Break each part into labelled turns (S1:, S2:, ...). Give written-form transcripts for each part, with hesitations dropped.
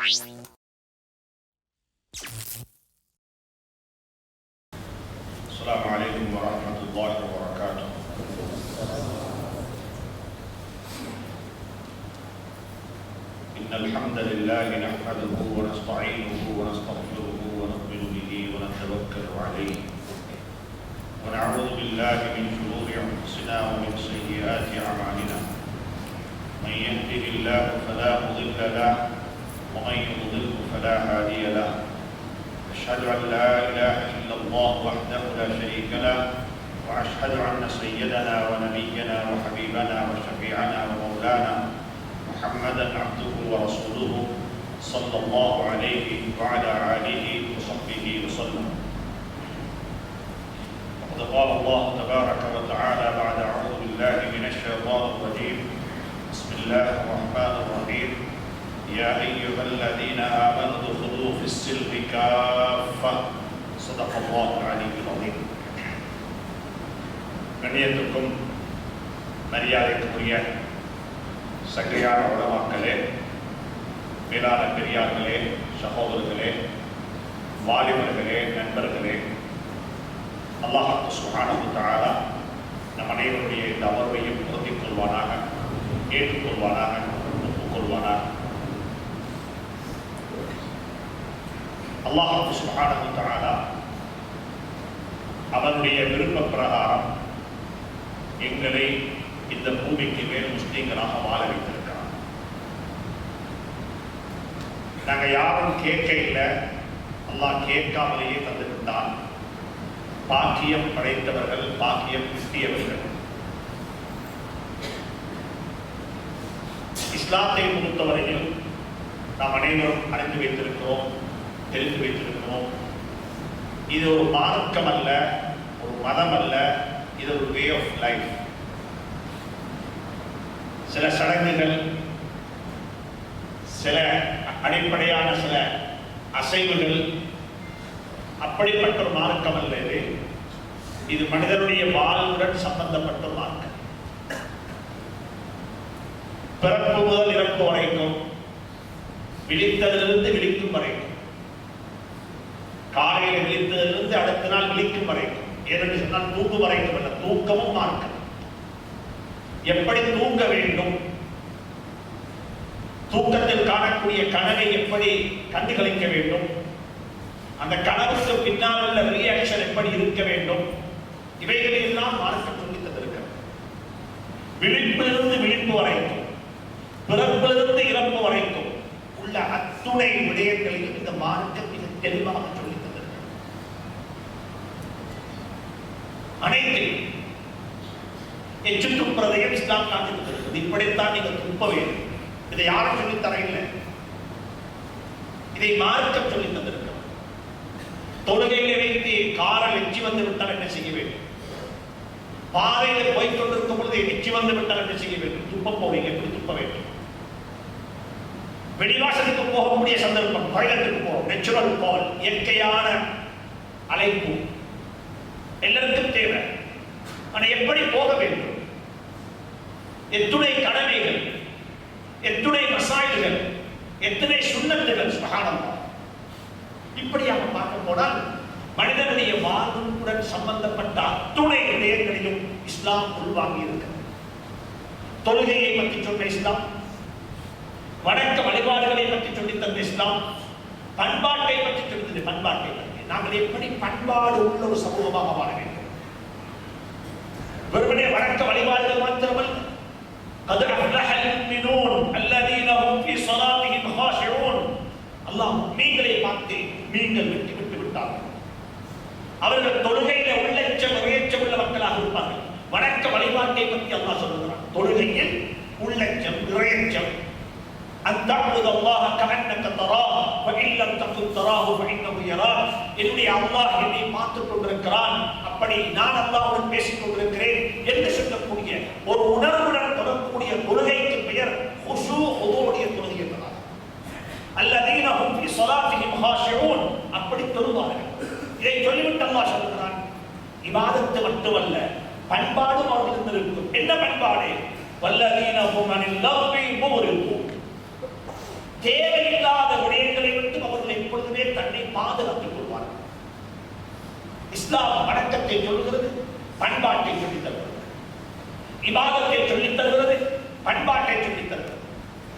S1: السلام عليكم ورحمة الله وبركاته. إن الحمد لله نحمده ونستعينه ونستغفره ونؤمن به ونتوكل عليه ونعوذ بالله من شرور أنفسنا ومن سيئات أعمالنا. من يهده الله فلا مضل له ومن يضلل فلا هادي له. أشهد أن لا إله إلا الله وحده لا شريك له وأشهد أن سيدنا ونبينا وحبيبنا وشفيعنا ومولانا محمدا عبده ورسوله صلى الله عليه وعلى آله وصحبه وسلم. وقد قال الله تبارك وتعالى بعد أعوذ بالله من الشيطان الرجيم بسم الله الرحمن الرحيم يا أيها الذين آمنوا ادخلوا في السلم كافة صدق الله العلي العظيم. கண்ணியத்துக்கும் மரியாதைக்குரிய சங்கையான உலமாக்களே, மேலான பெரியார்களே, சகோதரர்களே, வாலிபர்களே, நண்பர்களே, அல்லாஹ் சுப்ஹானஹு வ தஆலா நம் அனைவருடைய இந்த அமர்வையும் பொருத்திக் கொள்வானாக, ஏற்றுக்கொள்வானாக, ஒப்புக்கொள்வானாக. அல்லாஹ் சுப்ஹானஹு வ தஆலா அவனுடைய விருப்ப பிரகாரம் எங்களை இந்த பூமிக்கு மேல் முஸ்லீம்களாக வாழ வைத்திருக்கிறார். நாங்க யாரும் கேட்க இல்லை, அல்லாஹ் கேட்காமலேயே தந்துவிட்டான். பாக்கியம் படைத்தவர்கள், பாக்கியம் கிட்டியவர்கள். இஸ்லாத்தை பொறுத்தவரையில் நாம் அனைவரும் அறிந்து வைத்திருக்கிறோம், தெரிந்து வைத்திருக்கிறோம். இது ஒரு மார்க்கம் அல்ல, ஒரு மதம் அல்ல, இது ஒரு வே ஆஃப் லைஃப். சில சடங்குகள், சில அடிப்படையான சில அசைவுகள், அப்படிப்பட்ட ஒரு மார்க்கம் அல்ல இது. இது மனிதனுடைய வாழ்வுடன் சம்பந்தப்பட்ட மார்க்கம். பிறப்பு முதல் இறப்பு வரைக்கும், விழித்ததிலிருந்து விழிக்கும் வரைக்கும், காலையில் விழித்ததிலிருந்து அடுத்த நாள் விழிக்கும் வரைக்கும், ஏனென்று சொன்னால் தூங்கும் வரைக்கும் அல்ல, தூக்கமும் மார்க்கம். எப்படி தூங்க வேண்டும், தூக்கத்தில் காணக்கூடிய கனவை எப்படி கண்டுகளிக்க வேண்டும், அந்த கனவுக்கு பின்னால் உள்ள ரியாக்ஷன் எப்படி இருக்க வேண்டும், இவைகளை எல்லாம் மார்க்கம் சொல்லித் தந்திருக்கிறது. விழிப்பிலிருந்து விழிப்பு வரைக்கும், பிறப்பிலிருந்து இறப்பு வரைக்கும் உள்ள அத்துணை விடயங்களையும் இந்த மார்க்கம் மிக தெளிவாக சொல்லித் தந்திருக்கிறது. அனைத்தையும் எச்சு துப்புறதையும் இஸ்லாம் காட்டி தந்திருக்கிறது. இப்படித்தான் நீங்கள் துப்ப வேண்டும். இதை யாரும் சொல்லித்தர இல்லை, இதை மார்க்கம் சொல்லித் தந்திருக்கிறது. தொழுகையில வைத்து காரில் எச்சி வந்து விட்டால் என்ன செய்ய வேண்டும், பாதையில் போய் கொண்டிருக்கும் பொழுது எச்சி வந்து விட்டால் என்ன செய்ய வேண்டும், துப்ப போவீங்க, எப்படி துப்ப வேண்டும். வெளிவாசலுக்கு போகக்கூடிய சந்தர்ப்பம், டாய்லெட்டுக்கு போகும், நேச்சுரல் கால், இயற்கையான அழைப்பு எல்லாருக்கும் தேவை. ஆனால் எப்படி போக வேண்டும், எத்துணை கடமைகள், எத்துணை மசாயில்கள், எத்தனை சுன்னத்துகள், சுப்ஹானல்லாஹ். இப்படியாக பார்க்க போனால் மனிதனுடைய வாழ்வுடன் சம்பந்தப்பட்ட அத்துணை விடயங்களிலும் இஸ்லாம் உள்வாங்கி இருக்கிறது. தொழுகையை பற்றி சொன்ன இஸ்லாம், வணக்க வழிபாடுகளை பற்றி சொல்லி தந்த இஸ்லாம், பண்பாட்டை பற்றி சொல்லித்தது. பண்பாட்டை பற்றி நாங்கள் எப்படி பண்பாடு உள்ள ஒரு சமூகமாக வாழ வேண்டும். வெறுமனே வணக்க வழிபாடுகள் மாத்திரமல்ல, قد أفلح المؤمنون الذين هم في صلاتهم خاشعون. அல்லாஹ் மீன்களை பார்த்து நீங்கள் வெற்றி பெற்று விட்டார்கள், அவர்கள் தொழுகையில உள்ளச்சம் இறையச்சம் உள்ள மக்களாக இருப்பார்கள். வணக்க வழிபாட்டை பற்றி அல்லாஹ் சொல்லுகிறான். தொழுகையில் உள்ளச்சம் இறையச்சம், அன் தஅபுத அல்லாஹ கஅன்னக தராஹு ஃபஇன் லம் தகுன் தராஹு ஃபஇன்னஹு யராக். என்னுடைய அல்லாஹ் என்னை பார்த்துக் கொண்டிருக்கிறான், அப்படி நான் அல்லாஹ்வுடன் பேசிக் கொண்டிருக்கிறேன் என்று சொல்லக்கூடிய ஒரு உணர்வுடன் தொடரக்கூடிய தொழுகைக்கு பெயர் குஷூ, ஹுதூஉடைய தொழுகை என்பதால். அல்லதீன ஹும் ஃபீ ஸலாத்திஹிம் ஹாஷிஊன், அப்படி தொழுவார்கள். இதை சொல்லிவிட்டு அல்லாஹ் சொல்கிறான், இபாதத்து மட்டுமல்ல, பண்பாடும் அவர்களுக்கு இருக்கும். என்ன பண்பாடு? வல்லதீன ஹும் அனில் லஹ்வி முரிதூன். தேவையில்லாத தன்னை பாதுகாத்துக் கொள்வார்கள். இஸ்லாம் வணக்கத்தை சொல்கிறது, பண்பாட்டை சொல்லித் தருகிறது. இபாதத்தை சொல்லித் தருகிறது, பண்பாட்டை சொல்லித் தருகிறது.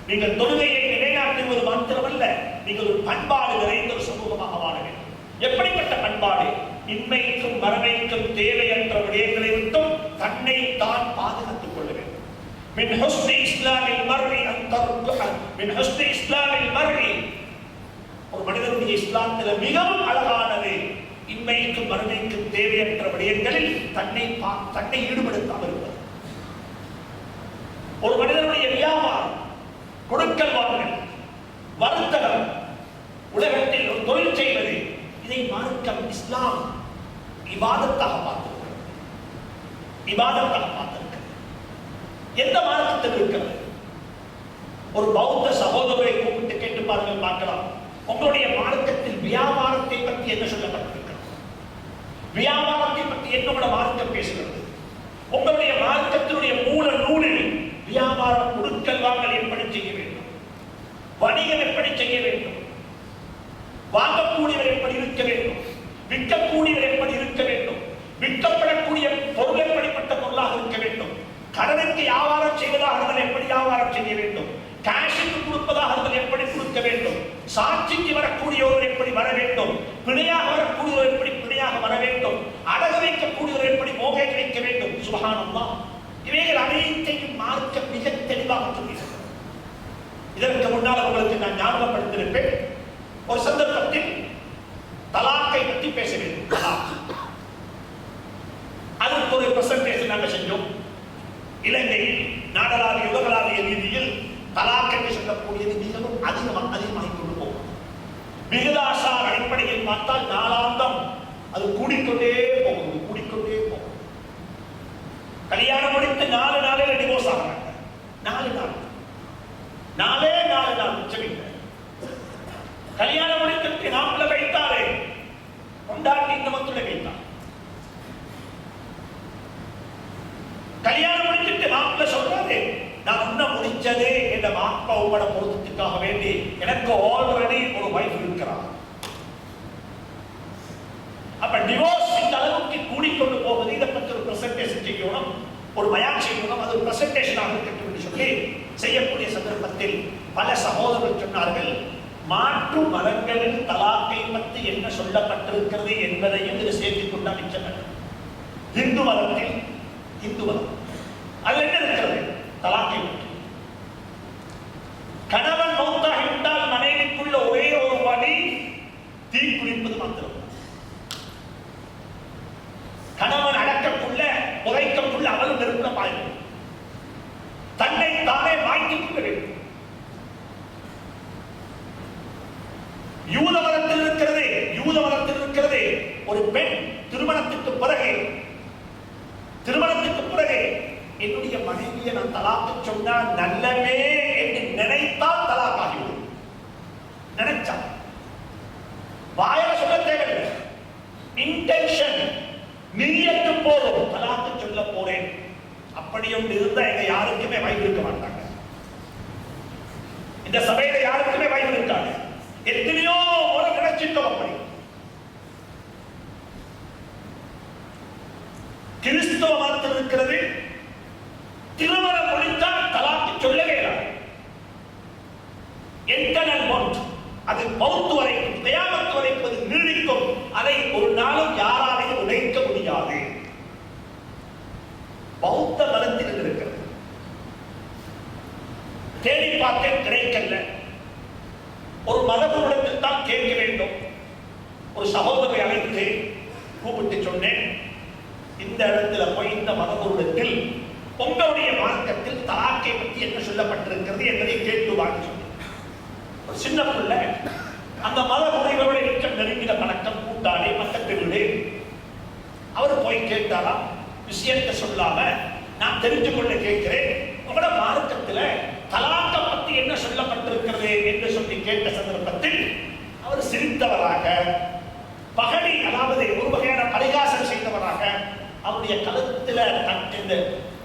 S1: நீங்கள் தொழுகையை நிலைநாட்டுவது மாத்திரமல்ல, நீங்கள் ஒரு பண்பாடு நிறைந்த ஒரு சமூகமாக வாழ வேண்டும். எப்படிப்பட்ட பண்பாடு? இன்மைக்கும் மறுமைக்கும் தேவையற்ற விடயங்களை விட்டும் தன்னை தான் பாதுகாத்துக் கொள்ள வேண்டும். மின் ஹுஸ்னி இஸ்லாமில் மர்இ அன் தர்குஹ மின் ஹுஸ்னி இஸ்லாமில் மர்இ, ஒரு மனிதனுடைய இஸ்லாத்தில் மிகவும் அழகானது இன்மைக்கும் மறுமைக்கும் தேவையற்ற விடயங்களில் தன்னை ஈடுபடுத்தாமல் இருப்பது. ஒரு மனிதனுடைய வியாபாரம், கொடுக்கல் வாங்கல், வர்த்தகம், உலகத்தில் ஒரு தொழில் செய்வது, இதை மார்க்கம் இஸ்லாம் இபாதத்தாக பார்த்திருக்கிறது. இபாதத்தாக பார்த்திருக்கிறது. எந்த மார்க்கத்தில் இருக்கிறது? ஒரு பௌத்த சகோதரரை கூப்பிட்டு கேட்டு பாருங்கள், பார்க்கலாம். உங்களுடைய மார்க்கத்தில் வியாபாரத்தை பற்றி என்ன சொல்லப்பட்டிருக்கிறது? வியாபாரத்தை பற்றி என்னோட மார்க்கம் பேசுகிறது? உங்களுடைய மார்க்கத்தினுடைய மூல நூலில் வியாபாரம், கொடுக்கல் வாங்கல் எப்படி செய்ய வேண்டும், வணிகம் எப்படி செய்ய வேண்டும், வாங்கக்கூடியவர் எப்படி இருக்க வேண்டும், விற்கக்கூடியவர் எப்படி இருக்க வேண்டும், விற்கப்படக்கூடிய பொருள் எப்படிப்பட்ட பொருளாக இருக்க வேண்டும், கடனுக்கு வியாபாரம் செய்வதாக இருந்தால் எப்படி வியாபாரம் செய்ய வேண்டும், கேஷுக்கு கொடுப்பதாக இருந்தால் எப்படி கொடுக்க வேண்டும், சாட்சிக்கு வரக்கூடியவர் எப்படி வர வேண்டும், பிணையாக வரக்கூடியவர் எப்படி பிணையாக வர வேண்டும், அடகு வைக்கக்கூடியவர் எப்படி மோகேஜ் வைக்க வேண்டும். சுப்ஹானல்லாஹ், இவைகள் அனைத்தையும் மார்க்க மிக தெளிவாக சொல்லுகிறது. இதற்கு முன்னால் உங்களுக்கு நான் ஞாபகப்படுத்தியிருப்பேன். ஒரு சந்தர்ப்பத்தில் தலாக்கை பற்றி பேச வேண்டும். அதற்கு ஒரு பிரசன்டேஷன் நாங்கள் செஞ்சோம். இலங்கையில் நாடளாவிய உலகளாவிய ரீதியில் தலாக் என்று சொல்லக்கூடியது மிகவும் அதிகமாகிக் கொண்டு போகும். விகிதாசார அடிப்படையில் பார்த்தால் நாளாந்தம் அது கூடிக்கொண்டே போகும். கல்யாணம் முடித்து 4 நாளில் டிவோர்ஸ் ஆகிறாங்க. 4 நாள் உச்சமில்லை. கல்யாணம் முடித்து நாட்களை வைத்தாலே கொண்டாட்டி இந்த மக்களை வைத்தார். கல்யாணம் முடிச்சுட்டு மாப்பிள்ள சொல்றாரு, நான் உன்ன முடிச்சதே என்ற மாப்பா உங்களோட பொருத்தத்துக்காக வேண்டி எனக்கு ஆல்ரெடி ஒரு வைஃப் இருக்கிறார். அப்ப டிவோர்ஸ் இந்த அளவுக்கு கூடிக்கொண்டு போகுது. இதை பற்றி ஒரு பிரசன்டேஷன் செய்யணும், ஒரு பயான் செய்யணும், அது ஒரு பிரசன்டேஷனாக இருக்கட்டும் என்று சொல்லி செய்யக்கூடிய சந்தர்ப்பத்தில் பல சகோதரர்கள் சொன்னார்கள், மாற்று மதங்களில் தலாக்கை பற்றி என்ன சொல்லப்பட்டிருக்கிறது என்பதையும் இது சேர்த்துக் கொண்டால் மிச்சம். இந்து மதம் அது என்ன இருக்கிறது? தலாக்கை பற்றி. கணவன் மௌத்தாகிவிட்டால் மனைவிக்குள்ள ஒரே ஒரு வழி தீக்குளிப்பது மாத்திரம். கணவன் அடக்கக்குள்ள புதைக்கக்குள்ள அவளும் நெருப்புல பாயும். தன்னை தானே வாங்கிக் கொள்ள வேண்டும். யூத மதத்தில் இருக்கிறது ஒரு பெண் திருமணத்துக்கு பிறகு என்னுடைய மனைவியை நான் தலாக்கு சொன்னால் நல்லவே என்று நினைத்தால் தலாக் ஆகிவிடும். நினைச்சா வாயில சொல்ல தேவையில்லை, இன்டென்ஷன் நீயத்து போதும், தலாக்கு சொல்ல போறேன் அப்படி ஒன்று இருந்தா எங்க யாருக்குமே வாய்ப்பு இருக்க மாட்டாங்க. இந்த சபையில யாருக்குமே வாய்ப்பு இருக்காங்க. எத்தனையோ முறை நினைச்சிட்டோம். அப்படி கிறிஸ்தவ மதத்தில் இருக்கிறது, திருமணம் முடித்தால் தலாக்கு சொல்லவே இல்லை. என்டர்னல் பாண்ட், அது மௌத் வரைக்கும், கியாமத் வரைக்கும் அது நீடிக்கும். அதை ஒரு நாளும் யாராலையும் உடைக்க முடியாது. பௌத்த மதத்தில் இருக்கிறது. தேடி பார்த்தேன், கிடைக்கல. ஒரு மதகுருடத்தில் தான் கேட்க வேண்டும். ஒரு சகோதரரை அழைத்து கூப்பிட்டு சொன்னேன், இந்த இடத்துல போய் இந்த மதகுருடத்தில் உங்களுடைய மார்க்கத்தில் தலாக்கை பற்றி என்ன சொல்லப்பட்டிருக்கிறது என்பதை கேட்டு வாங்க சொன்னேன். ஒரு சின்ன பிள்ளை, அந்த மத முறைகளோட இருக்க நெருங்கின பழக்கம், கூட்டாளி, பக்கத்து வீடு. அவர் போய் கேட்டாரா, விஷயத்தை சொல்லாம நான் தெரிஞ்சு கொள்ள கேட்கிறேன், உங்களோட மார்க்கத்தில் தலாக்கை பற்றி என்ன சொல்லப்பட்டிருக்கிறது என்று சொல்லி கேட்ட சந்தர்ப்பத்தில் அவர் சிரித்தவராக, பகடி, அதாவது ஒரு வகையான பரிகாசம் செய்தவராக அவருடைய கழுத்துல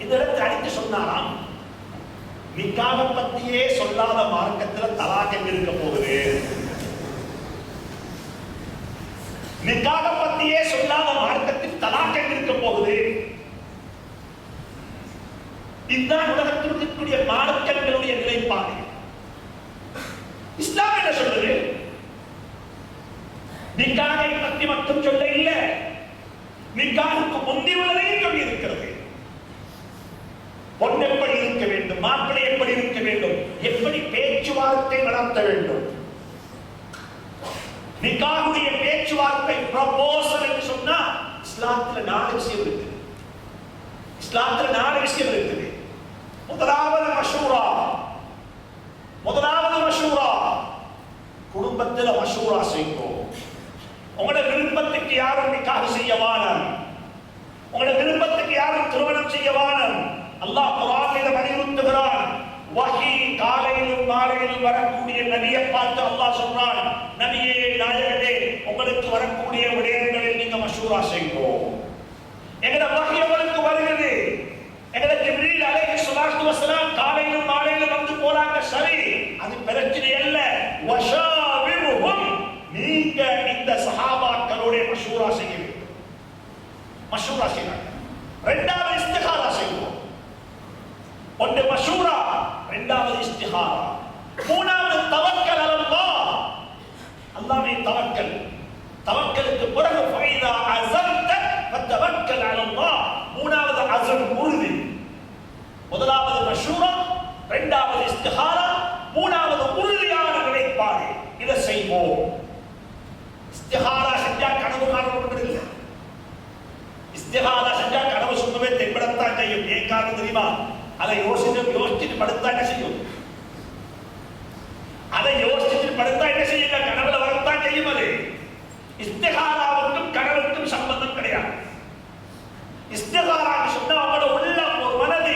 S1: இந்த இடத்தை அடித்து சொன்னாராம், நிக்காக பத்தியே சொல்லாத மார்க்கத்தில் தலாக் இருக்க போகுது. இஸ்லாம் என்ன சொல்றது? நிக்காகை பற்றி மட்டும் சொல்ல இல்ல, நிக்காகுக்கு முந்தி உள்ளதையும் சொல்லி இருக்கிறது. பொண்ணு எப்படி இருக்க வேண்டும், மாப்பிள்ளை எப்படி இருக்க வேண்டும், எப்படி பேச்சுவார்த்தை நடத்த வேண்டும். நிக்காகுடைய பேச்சுவார்த்தை ப்ரொபோசல் என்று சொன்னா இஸ்லாத்துல 4 விஷயம் இருக்குது. இஸ்லாத்துல 4 விஷயம் இருக்குது. முதலாவது மஷூரா, குடும்பத்துல மஷூரா செய்வோம். உங்களோட விருப்பத்துக்கு யாரும் நிக்காஹ் செய்ய வேணாம், உங்களோட விருப்பத்துக்கு யாரும் திருமணம் செய்ய வேணாம். அல்லாஹ் குர்ஆனில் வலியுறுத்துகிறான். வஹி காலையிலும் மாலையிலும் வரக்கூடிய நபியை பார்த்து அல்லாஹ் சொல்றான், நபியே நாயகமே, உங்களுக்கு வரக்கூடிய விடயங்களில் நீங்க மஷூரா செய்வோம். எங்கட வஹி உங்களுக்கு வருகிறது. எங்கட ஜிப்ரீல் அலைஹிஸ்ஸலாத்து வஸலாம் காலையிலும் மாலையிலும் வந்து போறாங்க, சரி, அது பிரச்சனை அல்ல. வஷாவிருஹும், நீங்க இந்த சஹாபாக்களோட மஷூரா செய்ய வேண்டும். மஷூரா செய்யறாங்க. இரண்டாவது இஸ்திகாரா செய்வோம். ஒன்று மஷூரா, இரண்டாவது இஸ்திகாரா, மூணாவது தவக்கல் அலல்லாஹ். அல்லாஹ்வை தவக்கல். தவக்கலுக்கு பிறகு ஃபைதா அஸம்த ஃபதவக்கல் அலல்லாஹ். மூணாவது அஸம், உறுதி. முதலாவது மஷூரா, இரண்டாவது இஸ்திகாரா, மூணாவது உறுதியான நிலைப்பாடு. இதை செய்வோம். இஸ்திகாரா செஞ்சா கனவு காணணும் இல்லை. இஸ்திகாரா செஞ்சா கனவு சுத்தமே தென்படத்தான் செய்யும். ஏன் காரணம் தெரியுமா? அதை யோசிச்சுட்டு படுத்தா என்ன செய்யும்? அதை யோசிச்சுட்டு படுத்தா என்ன செய்யுங்க? கனவுல வரத்தான் செய்யும். அது இஸ்திகாராவுக்கும் கனவுக்கும் சம்பந்தம் கிடையாது. இஸ்திகாராக்கு சொன்னா அவங்களோட உள்ள ஒரு மனது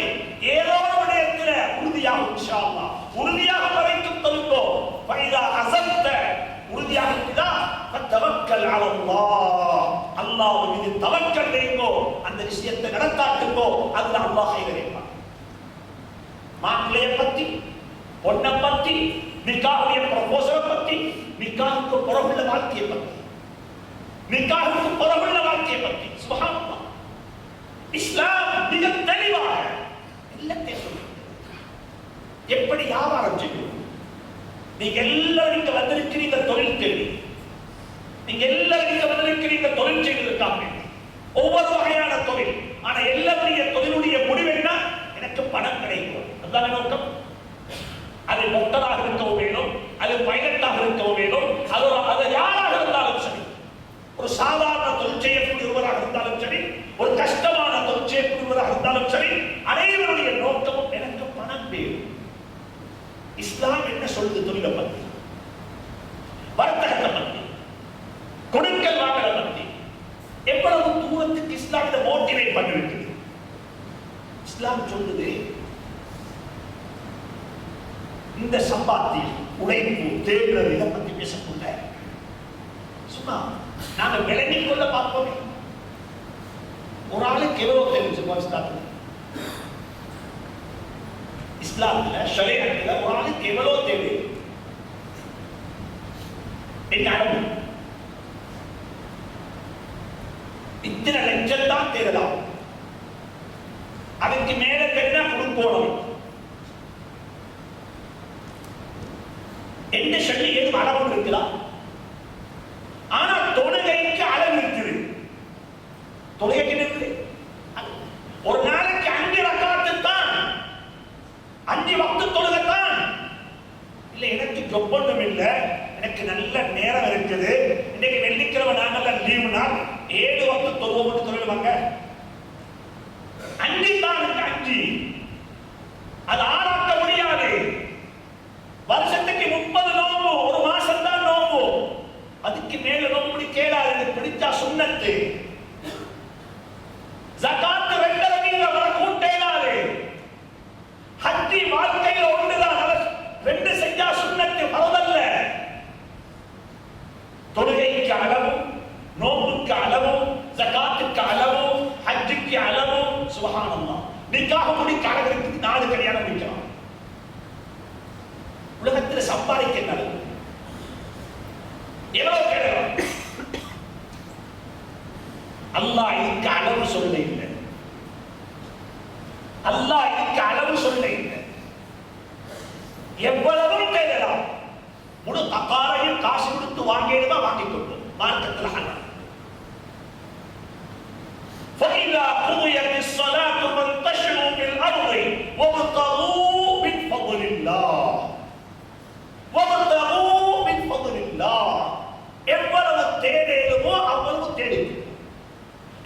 S1: ஏதோ ஒரு விடயத்துல உறுதியாக இன்ஷா அல்லாஹ் உறுதியாக வரைக்கும் தொழுங்கோ. ஃபைதா அஸம்த, உறுதியாக இருக்குதா, ஃபதவக்கல் அலல்லாஹ். அல்லாஹ் மீது தவக்கல் வைங்கோ. அந்த விஷயத்தை நடத்தாட்டுங்கோ. அதுல அல்லாஹ் ஹைர் வைப்பான். மாப்பிள்ளைய பத்தி, பொண்ணை பத்தி, நிக்காஹுடைய ப்ரொபோசலை பத்தி, நிக்காஹுக்கு புறமுள்ள வாழ்க்கையை பத்தி, நிக்காஹுக்கு புறமுள்ள வாழ்க்கையை பத்தி சுப்ஹானல்லாஹ் இஸ்லாம் மிக தெளிவாக எல்லாத்தையும் சொல்லுது. எப்படி வியாபாரம் செய்யும்? நீங்க எல்லாரும் இங்க வந்திருக்கிறீங்க தொழில் தேடி, நீங்க எல்லாரும் இங்க வந்திருக்கிறீங்க தொழில் செய்வதற்காக, ஒவ்வொரு வகையான தொழில். ஆனா எல்லாருடைய தொழிலுடைய முடிவு என்ன? எனக்கு பணம் கிடைக்கும். அதுதான் நோக்கம். அது டாக்டராக இருக்கவும் வேணும், அது பைலட்டாக இருக்கவும் வேணும், அது யாராக இருந்தாலும் சரி, ஒரு சாதாரண தொழில் செய்யக்கூடியவராக இருந்தாலும் சரி, ஒரு கஷ்டமான தொழில் செய்யக்கூடியவராக இருந்தாலும் சரி, அனைவருடைய நோக்கமும் எனக்கு பணம் வேணும். இஸ்லாம் என்ன சொல்லுது? தொழிலை பத்தி, வர்த்தகத்தை பத்தி, கொடுக்கல் வாங்கலை பத்தி எவ்வளவு தூரத்துக்கு இஸ்லாம் இதை மோட்டிவேட் பண்ணிருக்கு. இஸ்லாம் சொல்லுது, இந்த சம்பாத்தியம், உழைப்பு, தேடுறது, இதை பத்தி பேசக்கூட சும்மா நாங்க விளங்கிக் கொள்ள பார்ப்போமே. ஒரு ஆளுக்கு எவ்வளவு தெரிஞ்சு இஸ்லாத்துல ஷரீஅத்துல ஒரு ஆளுக்கு எவ்வளவு தேவை? இத்தனை லட்சம் தான் தேடலாம். அதுக்கு மேல தெரிஞ்சா கொடுக்கணும் என்ன சொல்லி ஏதும் அளவு இருக்கலாம். ஆனா தொழுகைக்கு அளவு இருக்குது. தொழுகைக்கு இருக்குது. ஒரு நாளைக்கு 5 ரக்காத்து தான், 5 வக்து தொழுகைத்தான். இல்ல எனக்கு ஒப்பந்தம் இல்ல, எனக்கு நல்ல நேரம் இருக்குது, இன்னைக்கு வெள்ளிக்கிழமை நாங்கெல்லாம் லீவு நாள், 7 வக்து தொழுவோம்னு சொல்லுவாங்க. 5 தான், 5 அது ஆளாக்க முடியாது. வருஷத்துக்கு 30 நோம்பு, ஒரு மாசம் தான் நோம்பு, அதுக்கு மேல நோம்பு கேளாது. பிடிச்சா சுன்னத்து. ஜகாத் 2 ரகீல வர கூட்டேலாது. ஹஜ்ஜி வாழ்க்கையில ஒன்றுதான், 2 செஞ்சா சுன்னத்து, பரவல்ல. தொழுகைக்கு அளவு, நோம்புக்கு அளவு, ஜகாத்துக்கு அளவு, ஹஜ்ஜுக்கு அளவு. சுப்ஹானல்லாஹ். நிக்காஹ் முடிக்க அளவுக்கு 4 கல்யாணம் முடிக்கலாம். உலகத்தில் சம்பாதிக்க நடக்கும் எவ்வளவு கேட்கலாம். அல்லாஹ் இதுக்கு அளவு சொல்ல இல்லை. அல்லாஹ் இதுக்கு அளவு சொல்ல இல்லை. எவ்வளவும் தேடலாம். வாங்கிடுமா வாங்கிக்கொள்ளும், மார்க்கத்தில் ஹலால். فإذا قضيت الصلاة فانتشروا في الأرض وابتغوا من فضل الله وابتغوا من فضل الله. எவ்வளவு தேடேலுமோ அவ்வளவு தேடுங்க,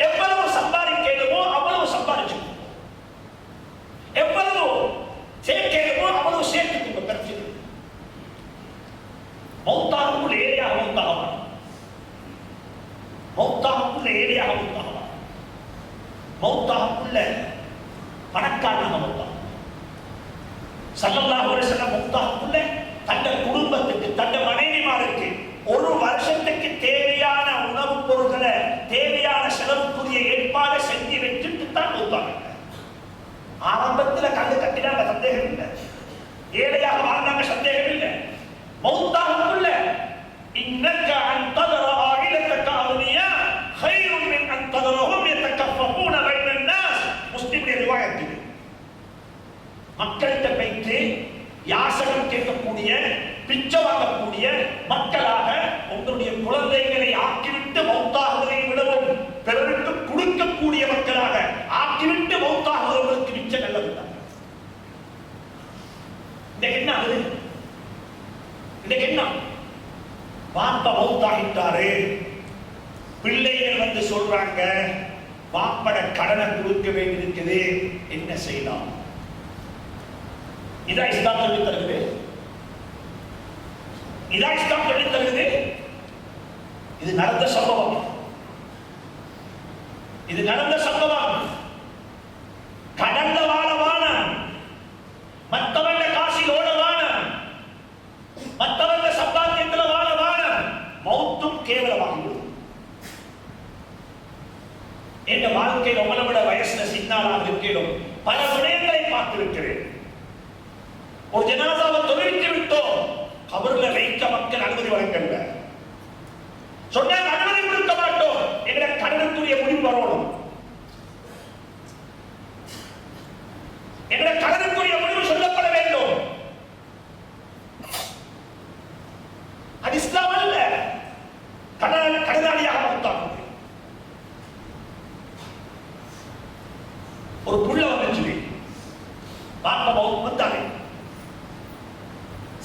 S1: எவ்வளவு சம்பாதிக்கேலுமோ அவ்வளவு சம்பாதிச்சுக்கோங்க, எவ்வளவு சேர்க்கேலுமோ அவ்வளவு சேர்த்துக்கோங்க. பிரச்சனை மௌத்தாவுக்குள்ள ஏரியா மௌத்தாகலாம், மௌத்தாவுக்குள்ள ஏரியா மௌத்தாகலாம், மௌத்தாவுக்குள்ள பணக்காரனாக மௌத்தா. ஸல்லல்லாஹு அலைஹி வஸல்லம் மௌத்தாவுக்குள்ள தங்கள் குடும்பத்துக்கு தங்கள் மனைவிமாருக்கு ஒரு வருஷத்துக்கு தேவையான உணவுப் பொருட்களை தேவையான செலவுக்குரிய ஏற்பாடு செஞ்சு வச்சுட்டு தான் மௌத்தாங்க. ஆரம்பத்தில் கண்டு கட்டினாங்க, சந்தேகம் இல்லை. ஏழையாக வாழ்ந்தாங்க, சந்தேகம் இல்லை. மௌத்தாவுக்குள்ள இன்னக அன் ததர ஆயிலத்தக அக்னியா கைரும் மின் அன் ததரஹும் யதகஃபஃபூன பைன الناس. முஸ்லிமுடைய ரிவாயத் இது. மக்கள்கிட்ட போயிட்டு யாசகம் கேட்கக்கூடிய, பிச்சை வாங்கக்கூடிய மக்களாக உங்களுடைய குழந்தைகளை ஆக்கிவிட்டு மௌத்தாகுவதை விடவும் பிறருக்கு கொடுக்கக்கூடிய மக்களாக ஆக்கிவிட்டு மௌத்தாகுவதற்கு மிச்ச நல்லது. இன்னைக்கு என்ன ஆகுது? இன்னைக்கு என்ன? பாப்பா மௌத்தாகிட்டாரு, பிள்ளைகள் வந்து சொல்றாங்க பாப்பட கடனை கொடுக்க வேண்டியிருக்குது, என்ன செய்யலாம்? இதான் இஸ்லாம் சொல்லி தருகிறது, இதான் இஸ்லாம் சொல்லி தருகிறது. இது நடந்த சம்பவம், இது நடந்த சம்பவம். கடந்த வாழவான மற்றவங்க காசில் ஓடவான மற்றவங்க சம்பாத்தியத்தில் வாழவான மௌத்தும் கேவலமாகிவிடும். என்ற வாழ்க்கையில் உங்களை விட வயசுல சின்னாளாக இருக்கிறோம், பல விடயங்களை பார்த்திருக்கிறேன். ஒரு ஜனாசாவை தொழிலிட்டு விட்டோம், கபர்ல வைக்க மக்கள் அனுமதி வழங்கல, சொன்னாங்க அனுமதி கொடுக்க மாட்டோம், எங்களை கடனுக்குரிய முடிவு வரணும், எங்களை கடனுக்குரிய முடிவு சொல்லப்பட வேண்டும். அது இஸ்லாம் அல்ல. கடனாளியாக மௌத்தாகுது. ஒரு புள்ள வந்துச்சு, பாப்பா மௌத் வந்தாங்க,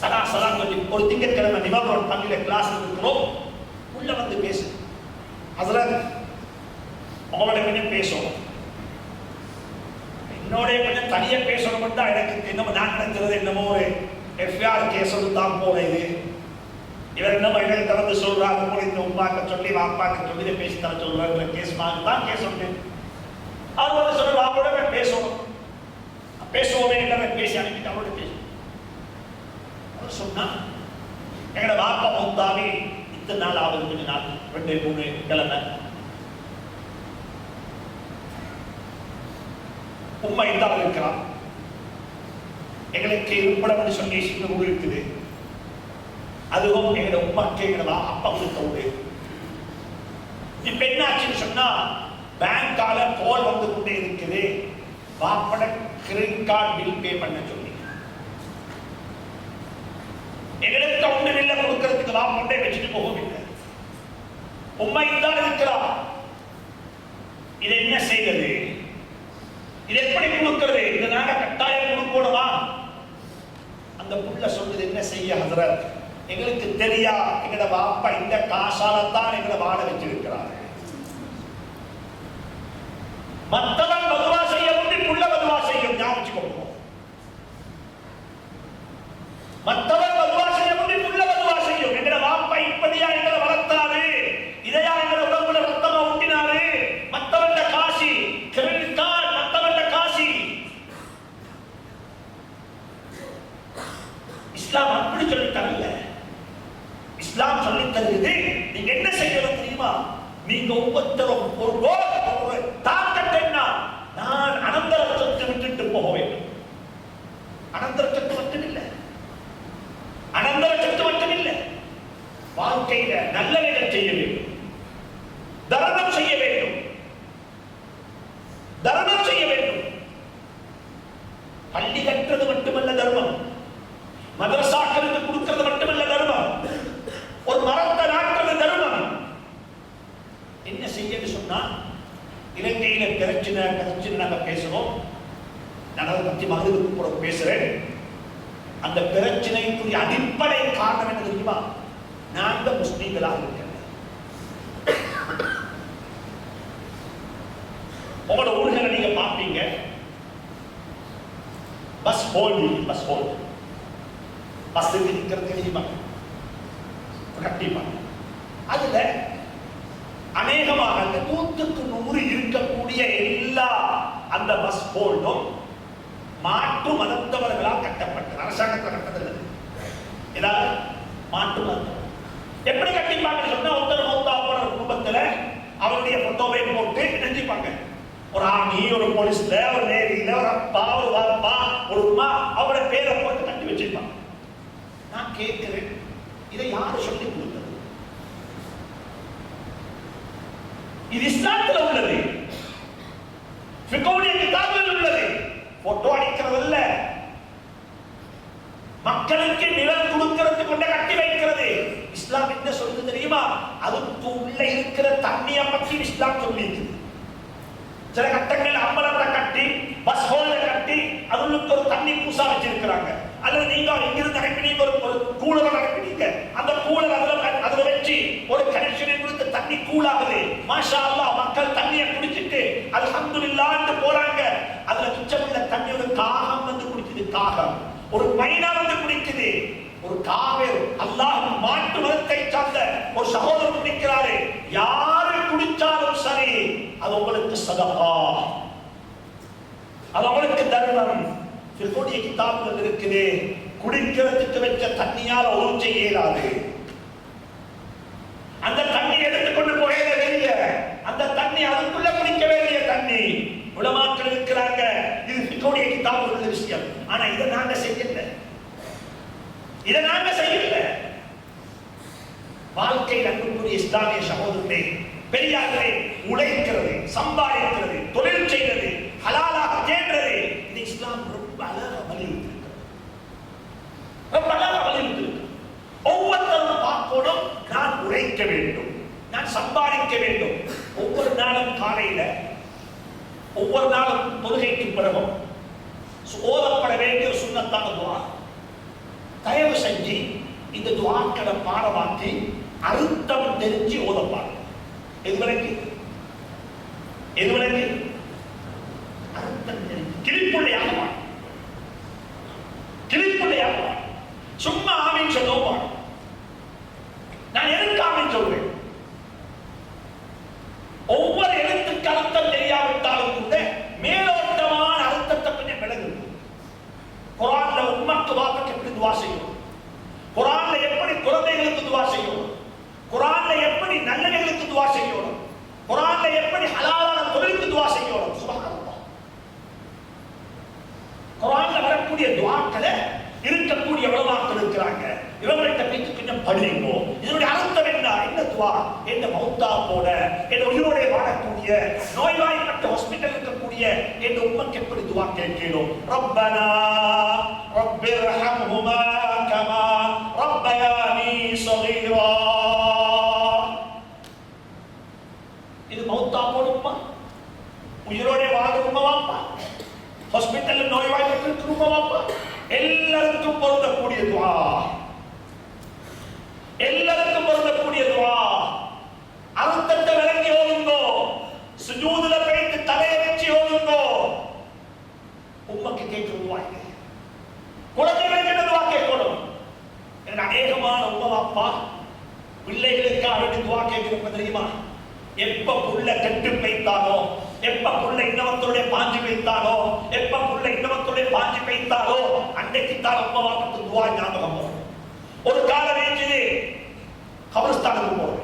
S1: சலாம் சொல்லி ஒரு திங்கட்கிழமை நிவாரண பள்ளியில கிளாஸ் இருக்கிறோம். உள்ள வந்து பேசு, ஹஸ்ரத் உங்களோட கொஞ்சம் பேசணும், என்னோட கொஞ்சம் தனியா பேசணும் தான் எனக்கு என்னமோ நான் நினைக்கிறது என்னமோ எஃப்ஐஆர் கேஸ் தான் போல. இது இவர் என்னமோ எனக்கு வந்து சொல்றாங்க, போல இந்த உமாக்க சொல்லி வாப்பாக்க சொல்லி பேசி தர சொல்றாங்க, கேஸ் வாங்க தான் கேஸ் சொன்னேன். அவர் வந்து சொல்ற வாப்போட பேசணும், பேசுவோமே எல்லாமே பேசி அனுப்பிட்டு அவரோட பேச சொன்னா எங்கட வாப்பா மௌத்தாவே இத்தனை நாள் ஆகுது, கொஞ்ச நாள் 2-3 கிழமை. உண்மை இல்லாமல் இருக்கிறான், எங்களுக்கு இருப்பிடம் சொல்லி சின்ன ஊர் இருக்குது, அதுவும் எங்களோட உமாக்கு எங்களோட அப்பா கொடுத்த ஊரு. இப்ப என்ன ஆச்சுன்னு சொன்னா பேங்கால கோல் வந்து கொண்டே இருக்குது, வாப்பட கிரெடிட் கார்டு பில் பே பண்ண சொல்லி எங்களுக்கு ஒன்று இல்லை கொடுக்கறதுக்கு வா கொண்டே வச்சுட்டு போகவில்லை. உண்மை தான் இருக்கிறார். இது என்ன செய்வது? இது எப்படி கொடுக்கிறது? இது நாங்க கட்டாயம் கொடுக்கணுமா? அந்த புள்ள சொல்றது என்ன செய்ய ஹஜ்ரத், எங்களுக்கு தெரியா, எங்கட பாப்பா இந்த காசால தான் எங்களை வாழ வச்சிருக்கிறார். மற்றவன் பதுவா செய்ய முன்னே புள்ள பதுவா செய்யும், ஞாபகம். மற்றவன் பதுவா செய்ய முன்னே புள்ள பதுவா செய்யும். எங்கட பாப்பா இப்படியா எங்களை வளர்த்தாரு, இதையா எங்களை உடம்புல ரத்தமா ஊட்டினாரு, மற்றவன் காசி கிரெடிட் கார்டு, மற்றவன் காசி. இஸ்லாம் அப்படி சொல்லித்தரல. இஸ்லாம் சொல்லி தருகிறது, நீங்க என்ன செய்யணும் தெரியுமா? நீங்க ஒவ்வொருத்தரும் ஒரு தாக்கத்தை என்ன, நான் அனந்தர சொத்து விட்டுட்டு போக வேண்டும். அனந்தர சொத்து மட்டும் இல்லை, அனந்தர சொத்து மட்டும் இல்லை, வாழ்க்கையில நல்லவைகள் செய்ய வேண்டும், தர்மம் செய்ய வேண்டும், தர்மம் செய்ய வேண்டும். பள்ளி கட்டுறது மட்டுமல்ல தர்மம், மதரசாக்களுக்கு கொடுக்கிறது மட்டுமல்ல தர்மம். ஒரு மரத்தை பஸ் ஹோல்ட் பஸ் நிற்கிறது தெரியுமா கண்டிப்பா. அதுல அநேகமாக 100க்கு 100 இருக்கக்கூடிய எல்லா அந்த பஸ் ஹோல்டும் மாற்று மதத்தவர்களால் கட்டப்பட்டது. அரசாங்கத்தில் கட்டப்பட்டது ஏதாவது மாற்று மதம் எப்படி கட்டிப்பாங்க சொன்னா, ஒருத்தர் மௌத்தா போற குடும்பத்துல அவருடைய போட்டோவை போட்டு நினைச்சுப்பாங்க. ஒரு ஆர்மி, ஒரு போலீஸ்ல, ஒரு நேவியில, ஒரு அப்பா, ஒரு அப்பா, ஒரு உமா, அவரோட பேரை போட்டு கட்டி வச்சிருப்பாங்க. நான் கேட்கிறேன், இதை யாரு சொல்லி கொடுத்தது? இது இஸ்லாத்தில் உள்ளது, ஃபிக்ஹுடைய கிதாபில் உள்ளது. போட்டோ அடிக்கிறதல்ல, மக்களுக்கு நிலம் கொடுக்கிறது கொண்ட கட்டி வைக்கிறது. இஸ்லாம் என்ன சொல்லுது தெரியுமா? அதுக்கு உள்ள இருக்கிற தண்ணியை பற்றி இஸ்லாம் சொல்லியிருக்கு. சில கட்டங்கள் அம்பலத்தை கட்டி பஸ் ஹோல்ல கட்டி அதுக்கு ஒரு தண்ணி பூசா வச்சிருக்கிறாங்க. அல்லது நீங்க இங்கிருந்து அனுப்பினீங்க, ஒரு கூலர் அனுப்பினீங்க, அந்த கூலர் அதுல வச்சு ஒரு கனெக்ஷனை கொடுத்து தண்ணி கூலாகுது. மாஷா அல்லாஹ், மக்கள் தண்ணியை குடிச்சிட்டு அல்ஹம்துலில்லாஹ்னு போறாங்க. அதுல மிச்சமுள்ள தண்ணி ஒரு காகம் வந்து குடிக்குது. காகம், ஒரு மைனா வந்து குடிக்குது. ஒரு காவேர் அல்லாஹ் மாட்டு மதத்தை சார்ந்த ஒரு சகோதரர் குடிக்கிறாரு. யாரு குடிச்சாலும் சரி, அது உங்களுக்கு சதகா, அது உங்களுக்கு தர்மம். ஃபிக்ஹுடைய கிதாபுகள் இருக்குது, குடிக்கிறதுக்கு வச்ச தண்ணியால் ஒழுங்கு செய்ய இயலாது. அந்த தண்ணி எடுத்துக்கொண்டு போயிட வேண்டிய அந்த தண்ணி அதுக்குள்ள குடிக்க வேண்டிய தண்ணி. உலமாக்கள் இருக்கிறாங்க, இது ஃபிக்ஹுடைய கிதாபுகள் விஷயம். ஆனா இதை நாங்க செய்யல, இதை நாங்க செய்யல. வாழ்க்கையில் அன்புக்குரிய இஸ்லாமிய சகோதரர்களே, பெரியார்களே, உழைக்கிறது, சம்பாதிக்கிறது, தொழில் செய்வது, ஹலாலாக தேடுறது, இது இஸ்லாம் ரொம்ப அழகாக வலியுறுத்திருக்கிறது. ரொம்ப அழகாக வலியுறுத்திருக்கிறது. ஒவ்வொருத்தரும் பார்க்கணும், நான் உழைக்க வேண்டும், நான் சம்பாதிக்க வேண்டும். ஒவ்வொரு நாளும் காலையில, ஒவ்வொரு நாளும் தொழுகைக்கு பிறகும் ஓதப்பட வேண்டிய சுன்னத்தான துஆ. தயவு செஞ்சு இந்த துஆக்களை பாடமாக்கி அர்த்தம் தெரிஞ்சு ஓதப்பாங்க. எதுவரைக்கு அர்த்தம் தெரிஞ்சு கிளிப்புள்ளையாக சும்மா ஆமீன் சொல்லுவோம். நான் எதுக்கு ஆமீன் சொல்றேன்? ஒவ்வொரு எழுத்துக்கு அர்த்தம் தெரியாவிட்டாலும் கூட மேலோட்டமான அர்த்தத்தை கொஞ்சம் விளங்குது. குர்ஆன்ல உம்மத்து வாக்கு எப்படி துஆ செய்யும், குர்ஆன்ல எப்படி குழந்தைகளுக்கு துஆ செய்யும், குர்ஆன்ல எப்படி நல்லவர்களுக்கு துஆ செய்யணும், குர்ஆன்ல எப்படி ஹலாலான தொழிலுக்கு துஆ செய்யணும். சுப்ஹானல்லாஹ். குர்ஆன்ல வரக்கூடிய துஆக்களை இருக்கக்கூடிய உலமாக்கள் இருக்கிறாங்க, இவங்கள்ட்ட பேச்சு கொஞ்சம் படிங்க. இதனுடைய அர்த்தம் என்ன துஆ? என்ன மௌத்தா போட, என்ன உயிரோட வாழக்கூடிய நோய்வாய்ப்பட்ட ஹாஸ்பிட்டல் இருக்கக்கூடிய என்ன உம்மக்கு எப்படி துஆ கேட்கணும்? ரப்பனா ரப்பிர்ஹம்ஹுமா கமா ரப்பயானி ஸகீரா. இது மௌத்தா போடுமா, உயிரோட வாழுமா வாப்பா, ஹாஸ்பிட்டல்ல நோய்வாய்ப்பட்டு வாப்பா, எல்லாருக்கும் பொருந்தக்கூடிய துஆ, எல்லாருக்கும் பொருந்தக்கூடிய துஆ. அர்த்தத்தை விளங்கி ஓதுங்கோ, சுஜூதுல போயிட்டு தலையை வச்சு ஓதுங்கோ. உம்மக்கு கேட்கிற துஆ இது. குழந்தைகளுக்கு என்ன துஆ கேட்கணும்? அநேகமான உம்மா அப்பா பிள்ளைகளுக்காக வேண்டி துஆ கேட்கிறப்ப தெரியுமா? எப்ப புள்ள கெட்டு வைத்தானோ, எப்ப புள்ள இன்னவத்தோட பாஞ்சு வைத்தானோ, எப்ப புள்ள இன்னவத்தோட பாஞ்சு வைத்தானோ, அன்றைக்கு தான் உம்மா வாப்பத்து துஆ ஞாபகம் வரும். ஒரு காலம் ஏஞ்சுது கபரஸ்தானுக்கு போறது,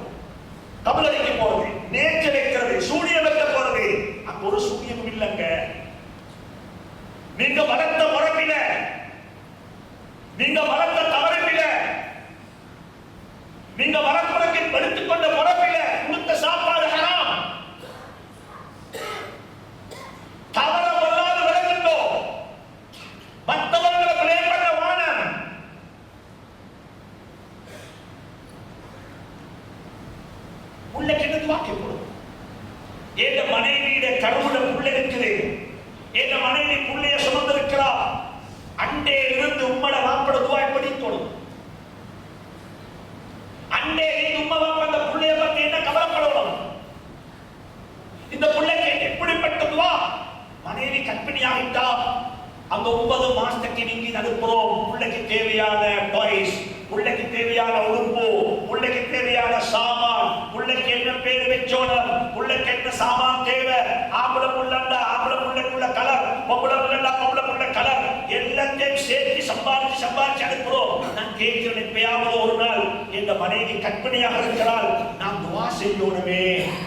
S1: கபலறைக்கு போறது, நேற்று வைக்கிறது, சூனியம் வைக்க போறது. அங்க ஒரு சூனியமும் இல்லைங்க. நீங்க வளர்த்த முறைப்பில, நீங்க வளர்த்த தவறில, நீங்க வளர்ப்புறக்கு எடுத்துக்கொண்ட முறைப்பில கொடுத்த சாப்பாடு ஹராம். தவற வல்லாத விளங்குங்கோ, மற்றவர்களை பிளேம் பண்ண வானம். உள்ள கிட்ட வாக்கி போடும். எந்த மனைவியிட கருவுல புள்ள இருக்குது, எந்த மனைவி புள்ளைய சுமந்திருக்கிறா, அண்டே இருந்து உம்மட வாப்பட துவா எப்படி தொடும்? அண்டே இருந்து உம்ம வாப்ப அந்த புள்ளைய பத்தி என்ன கவலைப்படணும்? இந்த புள்ளைக்கு எப்படிப்பட்ட துவா? மனைவி கற்பிணியாகிட்டா அந்த 9 மாசத்துக்கு நீங்க அனுப்புறோம். பிள்ளைக்கு தேவையான டாய்ஸ், பிள்ளைக்கு தேவையான உடுப்பு, பிள்ளைக்கு தேவையான சாமான், பிள்ளைக்கு என்ன பேர் வச்சோணும், பிள்ளைக்கு என்ன சாமான் தேவை, ஆம்பளை புள்ளண்டா ஆம்பளை புள்ளைக்குள்ள கலர், பொம்பளை புள்ளண்டா பொம்பளை புள்ள கலர், எல்லாத்தையும் சேர்த்து சம்பாதிச்சு அனுப்புறோம். நான் கேட்கிறேன், எப்பயாவது ஒரு நாள் எங்க மனைவி கற்பனையாக இருக்கிறாள், நான் துவா செய்யணுமே,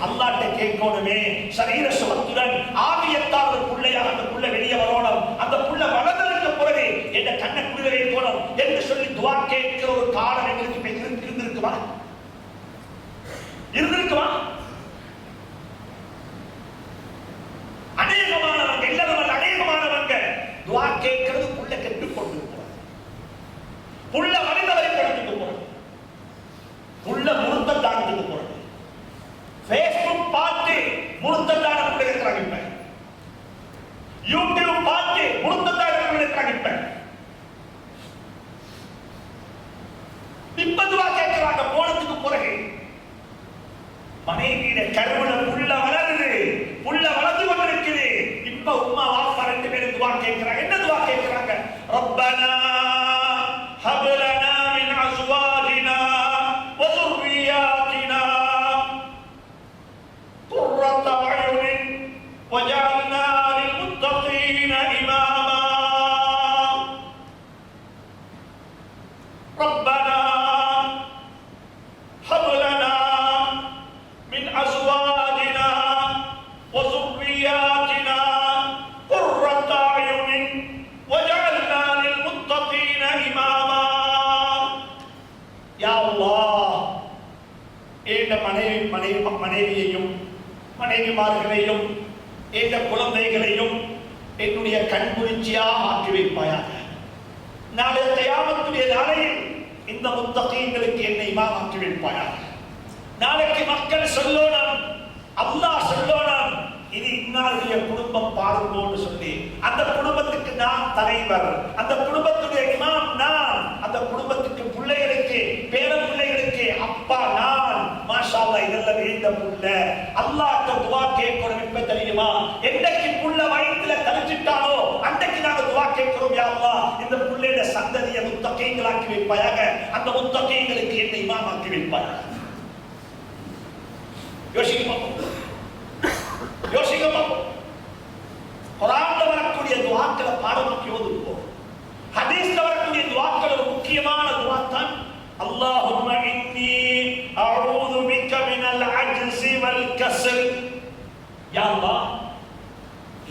S1: அல்லாஹ்ட்ட கேட்கணுமே, சரீர சுகத்துடன் ஆவியத்தால் ஒரு பிள்ளையாக அந்த புள்ள வெளியே வரணும், அந்த புள்ள வளர்ந்ததற்கு பிறகு என்ன கண்ணை குளிர வைக்கணும் என்று சொல்லி துவா கேட்கிற ஒரு காலம் எங்களுக்கு இருந்திருக்குமா? அநேகமானவங்க, எல்லாரும் அநேகமானவங்க துவா கேட்கிறது புள்ள கெட்டு கொண்டு போறது, புள்ள வழிதவரை கொடுத்துட்டு போறது, புள்ள முழுத்தத்தானத்துக்கு போறது, Facebook பார்த்து முழுத்தத்தான புள்ள இருக்கிறாங்க, இப்ப யூடியூப் பார்த்து முழுத்தத்தான புள்ள இருக்கிறாங்க, இப்ப துவா கேட்கிறாங்க. போனதுக்கு பிறகு மனைவியிட கருவுல புள்ள வளருது, புள்ள வளர்ந்து கொண்டிருக்குது. இப்ப உம்மா வாப்பா 2 பேரும் துவா கேட்கிறாங்க. என்ன துவா கேட்கிறாங்க? ரப்பனா ஹப் லனா மின் அஸ்வாஜினா வ ذُرِّيَّاتِنَا قُرَّةَ أَعْيُنٍ وَاجْعَلْنَا لِلْمُتَّقِينَ إِمَامًا. ربنا هب لنا من أزواجنا وذرياتنا قرة أعين واجعلنا للمتقين إماما. يا الله இந்த மனைவியையும் மனைவிமார்களையும் இந்த குழந்தைகளையும் என்னுடைய கண்குளிர்ச்சியாக ஆக்கி வைப்பாயாக. நாளை கியாமத்துடைய நாளையில் இந்த முத்தகீன்களுக்கு என்னை இமாமாக்கி வைப்பாயாக. நாளைக்கு மக்கள் சொல்லணும், அல்லாஹ் சொல்லணும், இது இன்னாருடைய குடும்பம் பாருங்கோன்னு சொல்லி, அந்த குடும்பத்துக்கு நான் தலைவர், அந்த குடும்பத்துடைய இமாம் நான், அந்த குடும்பத்துக்கு பிள்ளைகளுக்கு பேர பிள்ளைகளுக்கு அப்பா நான். மாஷா அல்லாஹ், இதெல்லாம் இந்த புள்ள அல்லாஹ்ட்ட துஆ கேட்கணும். எப்ப தெரியுமா? என்னைக்கு புள்ள வயித்துல தரிச்சிட்டாலோ அன்னைக்கு நாங்க துஆ கேட்கிறோம், யா அல்லாஹ் இந்த புள்ளையோட சந்ததியை முத்தகீன்களாக்கி வைப்பாயாக, அந்த முத்தகீன்களுக்கு என்னை இமாமாக்கி வைப்பாயாக. யோசிக்க பார்ப்போம். குர்ஆன்ல வரக்கூடிய துஆக்களை பாடமாக்கி ஓதுவோம். ஹதீஸ்ல வரக்கூடிய துஆக்கள் ஒரு முக்கியமான துஆ தான் அல்லாஹும்ம இன்னி அஊது பிக மினல் அஜ்ஸி வல் கஸ்ல். யா அல்லாஹ்,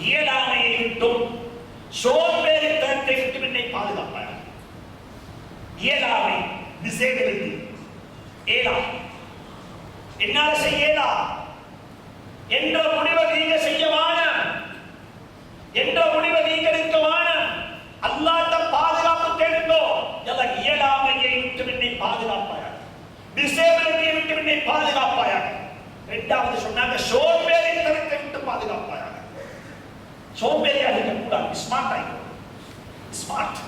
S1: இயலாமையை விட்டும் சோம்பேறித்தனத்தை விட்டும் என்னை பாதுகாப்பாய். இயலாமை, டிசேபிலிட்டி, ஏலாம், என்னால செய்யலா என்ற முடிவை நீங்க செய்யவான, என்ற முடிவை நீங்க எடுக்கவான. அல்லாஹ்ட்ட பாதுகாப்பு தேடுங்கோ. எல்லாம் இயலாமையை விட்டு என்னை பாதுகாப்பாயாக, டிசேபிலிட்டியை விட்டு என்னை பாதுகாப்பாயாக. இரண்டாவது சொன்னாங்க சோம்பேறித்தனத்தை விட்டு பாதுகாப்பாயாக. சோம்பேறியா இருக்க கூடாது, ஸ்மார்ட் ஆயிடும். ஸ்மார்ட்,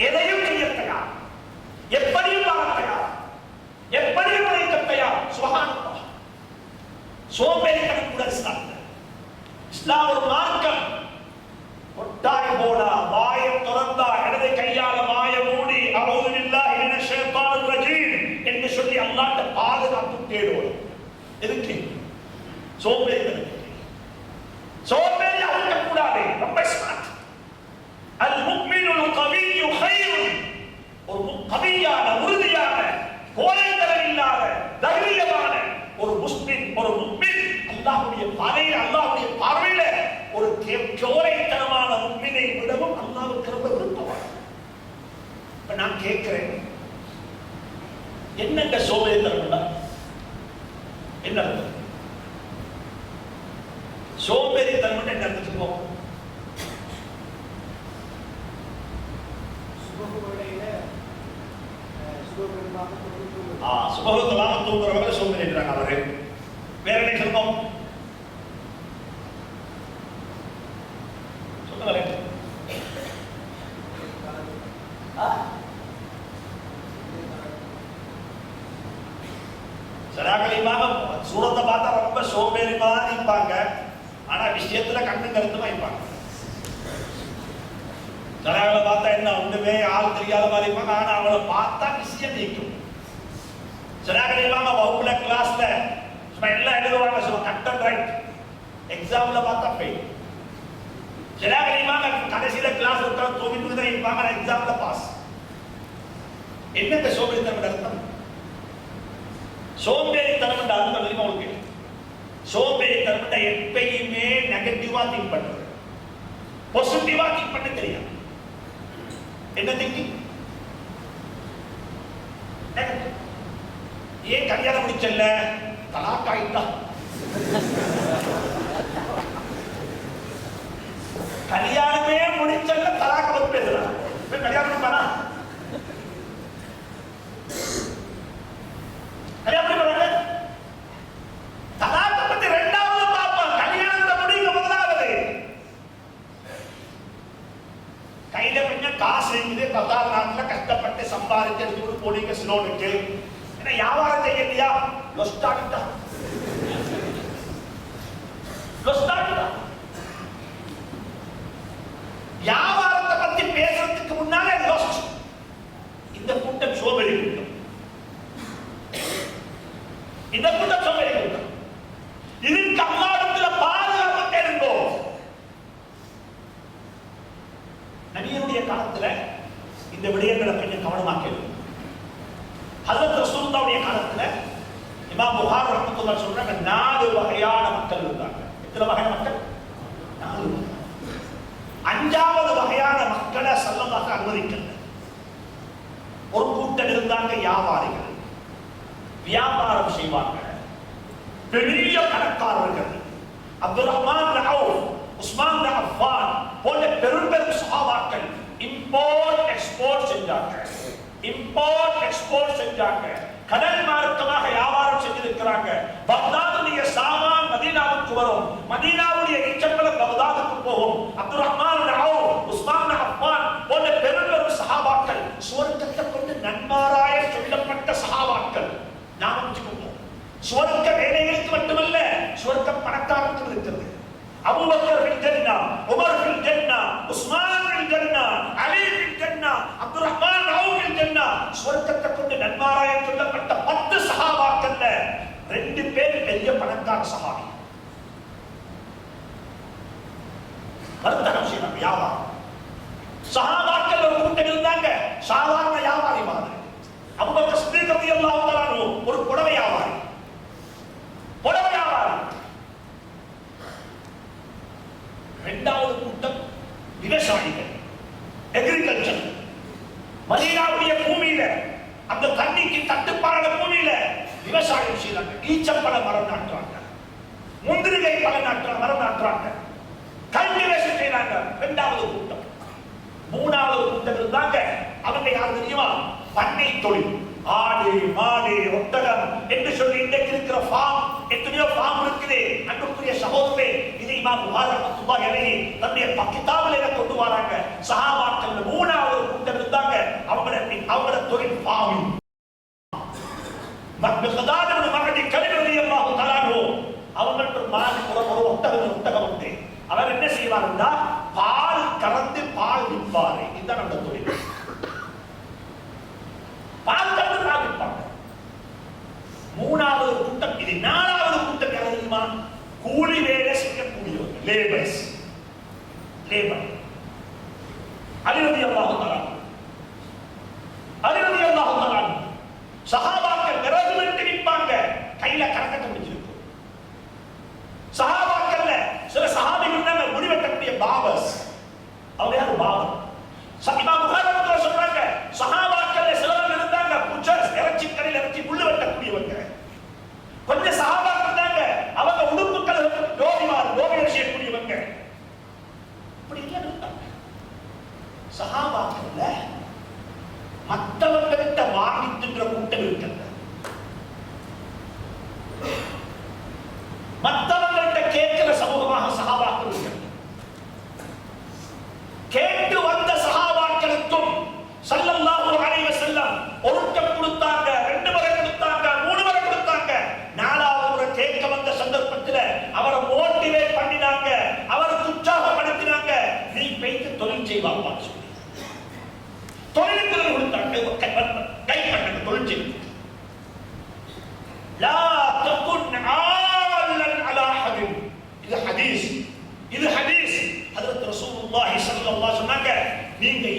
S1: எதையும் செய்ய தயார், எப்படியும் வாழ தயார், எப்படியும் உழைக்க தயார். சுப்ஹானல்லாஹ். சோம்பேறித்தனம் கூட இஸ்லாம் ஒரு மார்க்கம். ஒட்டாய் போடா, வாயை திறந்தா, இடது கையால வாய மூடி அஊது பில்லாஹி மினஷ் ஷைத்தானிர் ரஜீம் என்று சொல்லி அல்லாஹ்ட்ட பாதுகாப்பு தேடுவோம். எதுக்கு? சோம்பேறித்தனம். சோம்பேறியா இருக்க கூடாது, ரொம்ப ஸ்மார்ட். அல் முஃமினுல் கவிய்யு கைருன். ஒரு கவியான, உறுதியான, கோழைத்தனம் இல்லாத, தைரியமான ஒரு முஸ்லிம், ஒரு முஃமின் அல்லாஹ்வுடைய பார்வையில், அல்லாஹ்வுடைய பார்வையில ஒரு கோழைத்தனமான முஃமினை விடவும் அல்லாஹ்வுக்கு ரொம்ப விருப்பமான. இப்ப நான் கேட்கிறேன், என்னங்க சோம்பேறித்தனம்? என்ன அர்த்தம்? சோம்பேறித்தனம் என்ன அர்த்தத்துக்கு போகும்? சுபகத்தலாம தூங்குறவங்க சோம்பேறி இருக்கிறாங்க. அவரு வேற என்ன சொல்லணும்? சொல்லுங்களேன். சராகலிமாக சூரத்தை பார்த்தா ரொம்ப சோம்பேறி மாதிரி இருப்பாங்க, ஆனா விஷயத்துல கண்ணு கருத்துமா இருப்பாங்க. சிலவங்களை பார்த்தா என்ன ஒன்றுமே ஆள் தெரியாத மாதிரி இருப்பாங்க, ஆனா அவளை பார்த்தா விஷயம் நீக்கும். சிலவங்க இருப்பாங்க வகுப்புல கிளாஸ்ல சும்மா எல்லாம் எழுதுவாங்க, சும்மா கட் அண்ட் ரைட், எக்ஸாம்ல பார்த்தா ஃபெயில். சிலவங்க இருப்பாங்க கடைசியில கிளாஸ் உட்கார்ந்து தூங்கிட்டு தான் இருப்பாங்க, எக்ஸாம்ல பாஸ். என்னங்க சோம்பேறித்தனம் அர்த்தம்? சோம்பேறித்தனம் அர்த்தம் தெரியுமா உங்களுக்கு? சோம்பேறித்தனம் எப்பயுமே நெகட்டிவா திங்க் பண்றது, பாசிட்டிவா திங்க் பண்ண தெரியாது. என்ன திங்கிங்? ஏன் கல்யாணம் முடிச்சல்ல தலாக் ஆயிட்டா, கல்யாணமே முடிச்சல்ல தலாக் பத்தி பேசுறான். கல்யாணம் பண்ணா கல்யாணம் பண்ண தலாக் பத்தி ரெண்டாவது பாப்பான், கல்யாணத்தை முடிக்க முதலாவது. கையில கொஞ்சம் காசு இருக்குது, கத்தார் நாட்டுல கஷ்டப்பட்டு சம்பாதிச்சு எடுத்து போனீங்க சிலோனுக்கு, என்ன வியாபாரம் செய்யலையா? லொஸ்டாகிட்டா லொஸ்டாகிட்டா. வியாபாரத்தை பத்தி பேசுறதுக்கு முன்னாலே லொஸ்ட். இந்த கூட்டம் சோம்பேறி கூட்டம், இந்த கூட்டம் சோம்பேறி கூட்டம். இதுக்கு அல்லாஹ்விடத்துல பாதுகாப்பு தேடுங்கோ. நபியுடைய காலத்துல இந்த விடயங்களை கொஞ்சம் கவனமா கேளுங்க. ஹஜ்ரத் ரசூலுல்லாஹ்வுடைய காலத்துல இமாம் புகாரி ரஹ்மத்துல்லாஹி சொல்றாங்க, 4 வகையான மக்கள் இருந்தாங்க. எத்தனை வகையான மக்கள்? 4 வகை. 5வது வகையான மக்களை ஸல்லல்லாஹு அனுமதிக்கல. ஒரு கூட்டம் இருந்தாங்க வியாபாரிகள், வியாபாரம் செய்வாங்க, பெரிய கணக்காரர்கள். அப்துல் ரஹ்மான் பின் அவுஃப், உஸ்மான் பின் அஃபான் போன்ற பெரும் பெரும் சஹாபாக்கள் இம்போர்ட் எக்ஸ்போர்ட் செஞ்சாங்க, இம்போர்ட் எக்ஸ்போர்ட் செஞ்சாங்க, கடல் மார்க்கமாக வியாபாரம் செஞ்சிருக்கிறாங்க. பக்தாதுடைய சாமான் மதீனாவுக்கு வரும், மதீனாவுடைய ஈச்சப்பழம் பக்தாதுக்கு போகும். அப்துல் ரஹ்மான் பின் அவுஃப், உஸ்மான் பின் அஃபான் போன்ற பெரும் பெரும் சஹாபாக்கள், சுவர்க்கத்தை கொண்டு நன்மாராய சொல்லப்பட்ட சஹாபாக்கள். நாம வச்சுக்கோங்க, சுவர்க்க வேலைகளுக்கு மட்டுமல்ல, சுவர்க்க பணக்காரருக்கு இருக்கிறது. அபூபக்கர் ஃபில் ஜன்னா, உமர் ஃபில் ஜன்னா, உஸ்மான் ஃபில் ஜன்னா, அலி ஃபில் ஜன்னா, அப்துல் ரஹ்மான் அவுஃப் ஃபில் ஜன்னா. சுவர்க்கத்தை கொண்டு நன்மாராயம் சொல்லப்பட்ட 10 சஹாபாக்கள்ல 2 பேர் பெரிய பணக்கார சஹாபி. வர்த்தகம் செய்யறாங்க, வியாபாரம். சஹாபாக்கள் ஒரு கூட்டம் இருந்தாங்க, சாதாரண வியாபாரி மாதிரி. அபூபக்கர் சித்திக் ரலியல்லாஹு தஆலா ஒரு புடவை வியாபாரி, புடவை வியாபாரி. 2வது கூட்டம் விவசாயிகள், அக்ரிகல்ச்சர். மதீனாவுடைய பூமியில, அந்த தண்ணிக்கு தட்டுப்பாடான பூமியில விவசாயம் செய்யறாங்க. ஈச்சப்பழ மரம் நாட்டுறாங்க, முந்திரிகை பழ மரம் நாட்டுறாங்க, கல்டிவேஷன் செய்யறாங்க. 2வது கூட்டம். 3வது கூட்டம் இருந்தாங்க, அவங்க யாரு தெரியுமா? பண்ணை தொழில், ஆடு மாடு ஒட்டகம் என்று சொல்லி இன்றைக்கு இருக்கிற ஃபார்ம், எத்தனையோ ஃபார்ம் இருக்குது. அன்புக்குரிய சகோதரரே, இதை இமாம் புகாரி ரஹ்மத்துல்லாஹி அலைஹி தன்னுடைய கிதாபிலே கொண்டு வராங்க. சஹாபாக்கள் 3வது கூட்டம் இருந்தாங்க, அவங்களோட தொழில் ஃபார்மிங். மிக்தாத் இப்னு மஅதி கலிப் ரலியல்லாஹு தஆலா அவங்களுக்கு ஒரு ஒட்டகம் உண்டு. அவர் என்ன செய்வாருன்னா, பால் கறந்து பால் விற்பாரு. இதுதான் அந்த தொழில். பால் கறந்து பால் விற்பாங்க. 3வது கூட்டம் இது. 4வது கூட்டம் யாரு தெரியுமா? கூலி வேலை செய்யக்கூடியவங்க, லேபர்ஸ். லேபர். அலி ரலியல்லாஹு தஆலா, அலி ரலியல்லாஹு தஆலா சஹாபாக்கள் விறகு வெட்டி விற்பாங்க, கையில கரக்கட்டை பிடிச்சிருக்கும். சஹாபாக்கள்ல சில சஹாபிகள் இருந்தாங்க, முடிவெட்டக்கூடிய பாபர்ஸ். அவங்க யாரு? பாபர். இமாம் புகாரி ரஹ்மத்துல்லாஹி சொல்றாங்க, சஹாபாக்கள்ல சிலர் இருந்தாங்க புச்சர்ஸ், இறைச்சி கடையில் இறைச்சி முள்ளு வெட்டக்கூடியவங்க. கொஞ்சம் சஹாபாக்கள் இருந்தாங்க, அவங்க உடுப்புக்கள் டோபி செய்யக்கூடியவங்க. இப்படி எல்லாம் இருந்தாங்க. சஹாபாக்கள்ல மற்றவர்கிட்ட வாங்கிட்டுன்ற கூட்டம் இருக்கிறது. மற்றவர்கிட்ட கேட்கிற சமூகமாக சஹாபாக்கள் இருக்கிறது. கேட்டு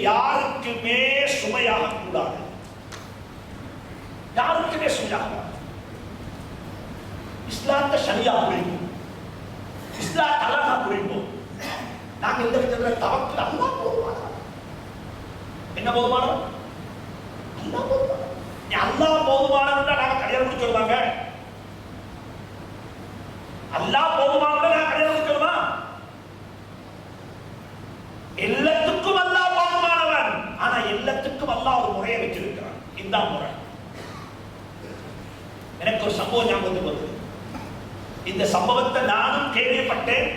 S1: யாருக்குமே சுமையாக கூடாது. யாருக்குமே சுமையாக இஸ்லாத்தை சரியா புரியும், இஸ்லாம் அழகா புரியும். நாங்க இந்த விதத்துல தவக்கல் அல்லாஹ் போதுமானவன். என்ன போதுமானவன்? அல்லாஹ் போதுமானவன். அல்லாஹ் போதுமானவன் நாங்க கல்யாணம் முடிச்சு சொல்லுவாங்க. அல்லாஹ் போதுமானவன் நாங்க கல்யாணம் முடிச்சு சொல்லுமா? எல்லாத்துக்கும் அல்லாஹ் போதுமானவன். ஆனா எல்லாத்துக்கும் அல்லாஹ் ஒரு முறையை வச்சிருக்கிறான். இந்த முறை எனக்கு ஒரு சம்பவம் ஞாபகத்துக்கு வருது. இந்த சம்பவத்தை நானும் கேள்விப்பட்டேன்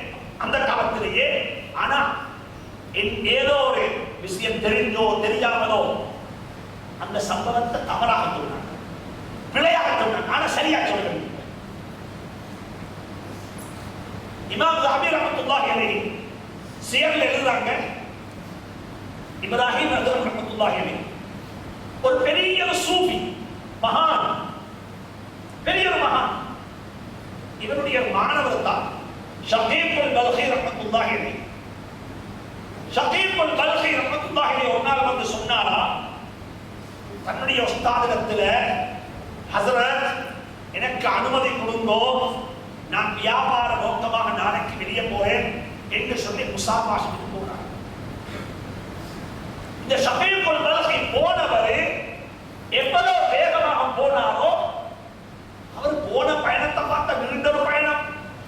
S1: அந்த காலத்திலேயே. ஆனா ஏதோ ஒரு விஷயம் தெரிஞ்சோ தெரியாமலோ அந்த சம்பவத்தை தவறாக சொன்னாங்க, பிழையாக சொன்னாங்க. ஆனா சரியா சொல்லுங்க. இமாம் ஸஹாபி ரஹ்மத்துல்லாஹி அலைஹி சியர்ல எழுதுறாங்க, இப்ராஹிம் அஸ்ஸம் ரஹ்மத்துல்லாஹி அலைஹி ஒரு பெரிய சூஃபி மகான், பெரிய மகான். இவருடைய மாணவர் தான் ஷகீபுல் பல்கி ரஹ்மத்துல்லாஹி அலைஹி. ஷகீபுல் பல்கி ரஹ்மத்துல்லாஹி அலைஹி ஒரு நாள் வந்து சொன்னாரா தன்னுடைய உஸ்தாதிடத்துல, ஹஸரத் எனக்கு அனுமதி கொடுங்கோ, நான் வியாபார நோக்கமாக நாளைக்கு வெளியே போறேன் என்று சொல்லி முசாபாஷத்துக்கு போனார். இந்த ஷகீபுல் பல்கி போனவர் எவ்வளவு வேகமாக போனாரோ, அவர் போன பயணத்தை பார்த்த நீண்ட ஒரு பயணம்,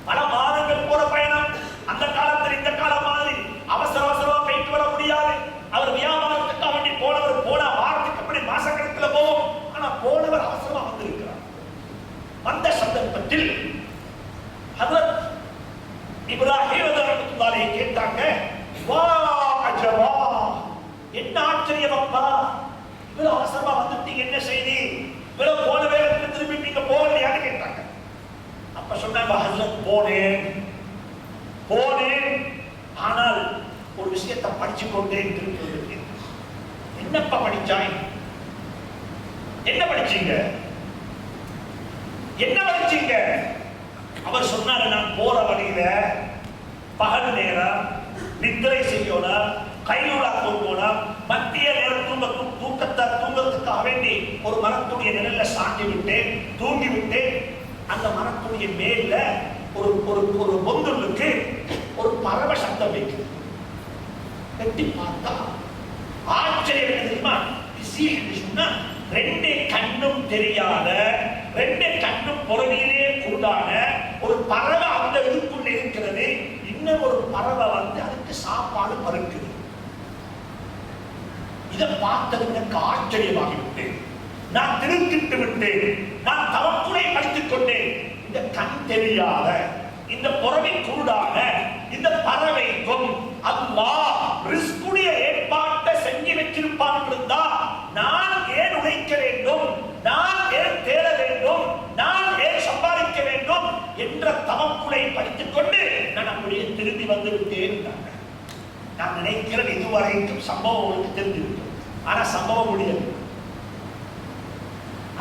S1: பல மாதங்கள் போற பயணம். அந்த காலத்தில் இந்த காலம் மாதிரி அவசர அவசரமா போயிட்டு வர முடியாது. அவர் வியாபாரத்துக்காக வேண்டி போனவர் போன வாரத்துக்கு அப்படி மாசக்கணக்கில் போகும். ஆனா போனவர் அவசரமா வந்திருக்கிறார். அந்த சந்தர்ப்பத்தில் ஹஜ்ரத் இப்ராஹிம் ரஹ்மத்துல்லாஹி அலைஹி கேட்டாங்க, வா அஜபா, என்ன ஆச்சரியம் அப்பா, இவ்வளவு அவசரமா வந்துட்டீங்க, என்ன செய்தி, இவ்வளவு போன வேகத்துல திரும்பி நீங்க போகலையான்னு கேட்டாங்க. அப்ப சொன்னாங்க, ஹஜ்ரத் போனேன், ஆனால் ஒரு விஷயத்தை படிச்சு கொண்டே திரும்பி வந்துட்டேன். என்னப்பா படிச்சாய்? என்ன படிச்சீங்க? அவர் சொன்னாரு, நான் போற வழியில பகல் நேரம் நித்திரை செய்யணும், கையூடா தூங்கணும், மத்திய நேரம் தூங்கத்துக்காக வேண்டி ஒரு மரத்துடைய நிழல்ல சாஞ்சி விட்டேன், தூங்கி விட்டேன். அந்த மரத்துடைய மேல ஒரு ஒரு பொந்துக்கு ஒரு பறவை சத்தம் வைக்குது. வெட்டி பார்த்தா ஆச்சரியம் என்ன தெரியுமா? சொன்னா ரெண்டு கண்ணும் தெரியாத, ரெண்டு கண்ணும் புறவிலே கூடான ஒரு பறவை அந்த இதுக்குள்ள இருக்கிறது. இன்னும் ஒரு பறவை வந்து அதுக்கு சாப்பாடு பருக்குது. இதை பார்த்தது எனக்கு ஆச்சரியமாகிவிட்டேன். நான் திருத்திட்டு விட்டேன். நான் தவக்குறை படித்துக் கொண்டேன். இந்த கண் தெரியாத, இந்த புறவி கூடான இந்த பறவைக்கும் அல்லாஹ் ரிஸ்குடைய ஏற்பாட்டை செஞ்சு வச்சிருப்பான் இருந்தா நான் ஏன் உழைக்க வேண்டும், நான் ஏன் தேட வேண்டும், நான் ஏன் சம்பாதிக்க வேண்டும் என்ற தவக்குறை படித்துக் கொண்டு நான் அப்படியே திரும்பி வந்து விட்டேன். நான் நினைக்கிறேன் இதுவரைக்கும் சம்பவம் உங்களுக்கு தெரிஞ்சிருக்கும். ஆனா சம்பவம் முடியாது.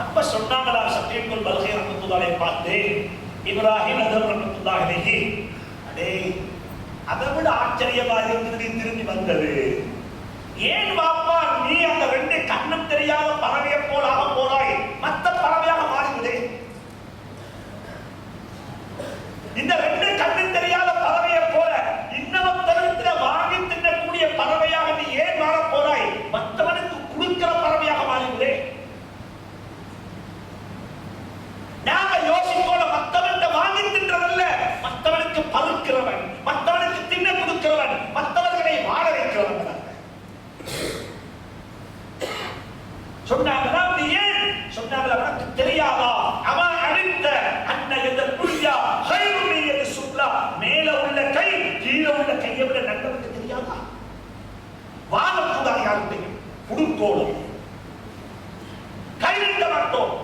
S1: அப்ப சொன்னாங்களா ஷகீபுல் பல்கி ரஹ்மத்துல்லாஹி அலைஹி பார்த்து, இப்ராஹிம் அஸ்ஸம் ரஹ்மத்துல்லாஹி அலைஹி, அடே அதை விட ஆச்சரியமா இருந்தது திரும்பி வந்தது. ஏன் பாப்பா நீ அந்த ரெண்டு கண்ணும் தெரியாத பறவையை போலாக போறாய், மற்ற பறவையாக மாறிவிடு. இந்த ரெண்டு கண்ணும் தெரியாத பறவையை போல இன்னொருத்தரத்துல வாங்கி தின்னக்கூடிய பறவையாக நீ ஏன் மாற போறாய், மற்றவனுக்கு கொடுக்கிற பறவையாக மாறிவிடு. நாம யோசிக்கோல மற்றவன் வாங்கி தின்றவல்ல, மற்றவனுக்கு பருக்கிறவன், மற்றவனுக்கு தின்ன கொடுக்கிறவன், மற்றவர்களை வாழ வைக்கிறவன். சொன்னாங்களா நீ ஏன் சொன்னாங்களா உனக்கு தெரியாதா, அவன் அழித்த அன்ன எந்த புரியா கைருமியது சுப்லா, மேல உள்ள கை கீழே உள்ள கையை விட நல்லவனுக்கு தெரியாதா? வாழக்கூடாது யாருக்கையும் புடுக்கோடும் கைவிட மாட்டோம்.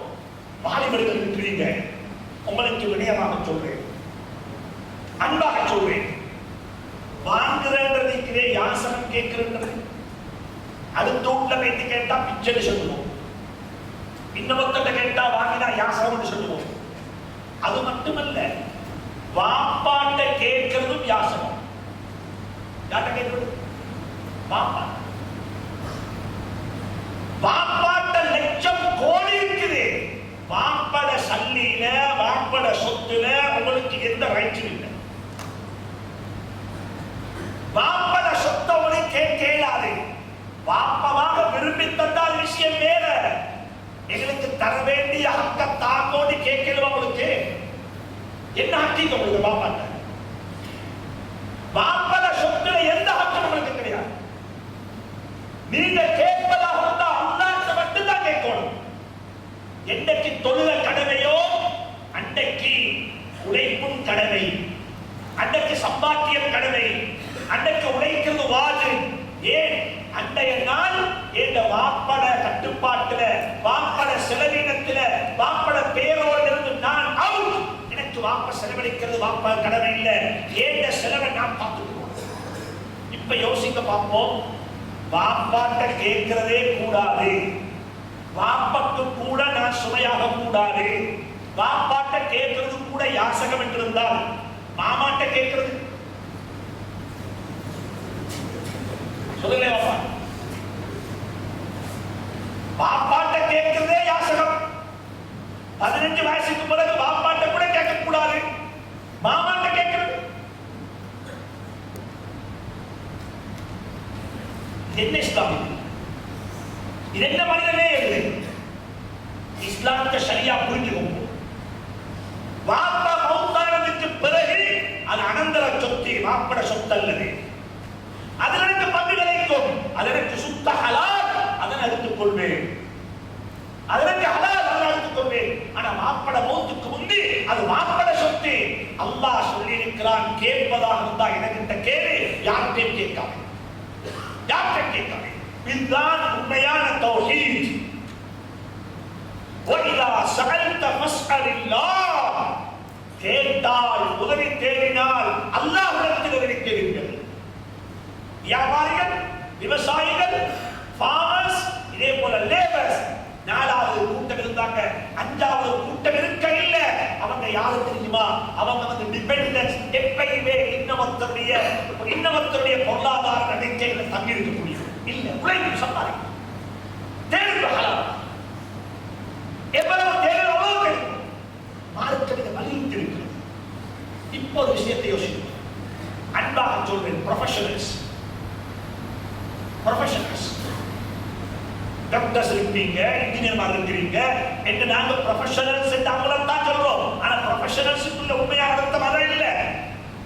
S1: வாலிபர்கள் இருக்கிறீங்க, உங்களுக்கு வினயமாக சொல்றேன், அன்பாக சொல்றேன். வாங்குறன்றதுக்கு யாசனம் கேட்கிறது. அடுத்த வீட்டுல வைத்து கேட்டா பிச்சை சொல்லுவோம், இன்னொருத்த கேட்டா வாங்கினா யாசனம் சொல்லுவோம். அது மட்டுமல்ல, வாப்பாட்ட கேட்கிறதும் யாசனம். யார்ட்ட கேட்கிறது? பாப்பா. மனைவியில வாப்பட சொத்துல உங்களுக்கு எந்த ரைட்டும் இல்லை. வாப்பட சொத்த உங்களுக்கு கேட்கலாது. வாப்பமாக விரும்பி தந்தால் விஷயம் வேற. எங்களுக்கு தர வேண்டிய ஹக்க தாங்கோடி கேட்கல. உங்களுக்கு என்ன ஹக்கீங்க? உங்களுக்கு வாப்பாட்ட வாப்பட சொத்துல எந்த ஹக்கம் உங்களுக்கு கிடையாது. நீங்க கேட்பதாக இருந்தா அல்லாஹ்ட்ட மட்டும் தான் கேட்கணும். என்னைக்கு தொழுக கடமையோ அன்னைக்கு உழைப்பும் கடமை, அன்னைக்கு சம்பாத்தியம் கடமை, அன்னைக்கு உழைக்கிறது வாஜிப். ஏன்? அன்றைய நாள் எங்க வாப்பட கட்டுப்பாட்டுல, வாப்பட செலவினத்துல, வாப்பட பேரோடு இருந்து நான் அவுட். எனக்கு வாப்ப செலவழிக்கிறது வாப்ப கடமை இல்லை. ஏன் செலவை நான் பார்த்துக்கணும். இப்ப யோசிக்க பார்ப்போம். வாப்பாட்ட கேட்கிறதே கூடாது. வாப்பக்கு கூட நான் சுமையாக கூடாது. வாப்பாட்ட கேட்கிறது கூட யாசகம் என்றிருந்தால் மாமாட்ட கேட்கிறது சொல்லுங்க. வாப்பா பாப்பாட்ட கேட்கிறதே யாசகம். 15 வயசுக்கு பிறகு பாப்பாட்ட கூட கேட்க கூடாது. மாமாட்ட கேட்கிறது என்ன இஸ்லாம்? இது என்ன மனிதனே இல்லை. இஸ்லாமிய ஷரியா புரிஞ்சுக்கோங்க. வாப்பா மௌத்தானதுக்கு பிறகு அது அனந்தர சொத்து, வாப்பட சொத்து அல்லது. அதில் எனக்கு பங்கு கிடைக்கும். அது எனக்கு சுத்த ஹலால், அதனை எடுத்துக் கொள்வேன். அதற்கு ஹலால் அதை எடுத்துக் கொள்வேன். ஆனா வாப்பட மௌத்துக்கு முந்தி அது வாப்பட சொத்து. அல்லாஹ் சொல்லி இருக்கிறான், கேட்பதாக இருந்தா எனக்கிட்ட கேளு, யார்கிட்டையும் கேட்காது. யார்கிட்டையும் கேட்காது. இதுதான் உண்மையான தௌஹீத். وَإِذَا سَأَلْتَ فَاسْأَلِ اللَّهَ. கேட்டால், உதவி தேடினால் அல்லாஹ்விடத்தில் உதவி கேளுங்கள். வியாபாரிகள், விவசாயிகள், ஃபார்மர்ஸ், இதே போல லேபர்ஸ், 4வது கூட்டம் இருந்தாங்க. 5வது கூட்டம் இருக்க இல்ல. அவங்க யாரு தெரியுமா? அவங்க வந்து டிபெண்டன்ஸ். எப்பயுமே இன்னமத்தருடைய பொருளாதார நம்பிக்கையில தங்கி இருக்க முடியும் இல்ல. உழைப்பு சம்பாதிக்கும். தேர்வு ஹலால். எவ்வளவு தேர்வு அவ்வளவு கிடைக்கும். மார்க்கெட் வலிந்து இருக்கிறது. இப்போ ஒரு விஷயத்தை யோசிக்கும். அன்பாக சொல்றேன். ப்ரொஃபஷனல்ஸ் டாக்டர்ஸ் இருக்கீங்க, இன்ஜினியர் இருக்கிறீங்க என்று நாங்க ப்ரொஃபஷனல்ஸ் என்று அவங்கள தான் சொல்றோம். ஆனா ப்ரொஃபஷனல்ஸுக்குள்ள உண்மையான அர்த்தம் அதான் இல்ல.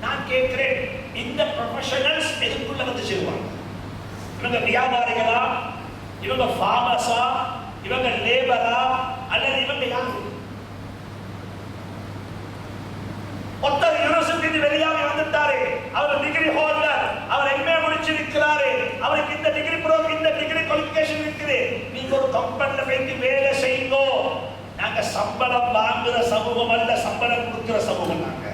S1: நான் கேட்கிறேன், இந்த ப்ரொஃபஷனல்ஸ் எதுக்குள்ள வந்து சேருவாங்க? இவங்க வியாபாரிகளா, இவங்க ஃபார்மர்ஸா, இவங்க லேபரா, அல்லது இவங்க யாரு? ஒருத்தர் யூனிவர்சிட்டி வெளியாக வந்துட்டாரு, அவர் டிகிரி ஹோல்டர், அவர் எம்ஏ முடிச்சிருக்கிறாரு, அவருக்கு இந்த டிகிரி இந்த டிகிரி குவாலிஃபிகேஷன் இருக்குது. நீங்க ஒரு கம்பெனில போய் வேலை செய்யுங்க. நாங்க சம்பளம் வாங்குற சமூகம் அல்ல, சம்பளம் கொடுக்கிற சமூகம். நாங்க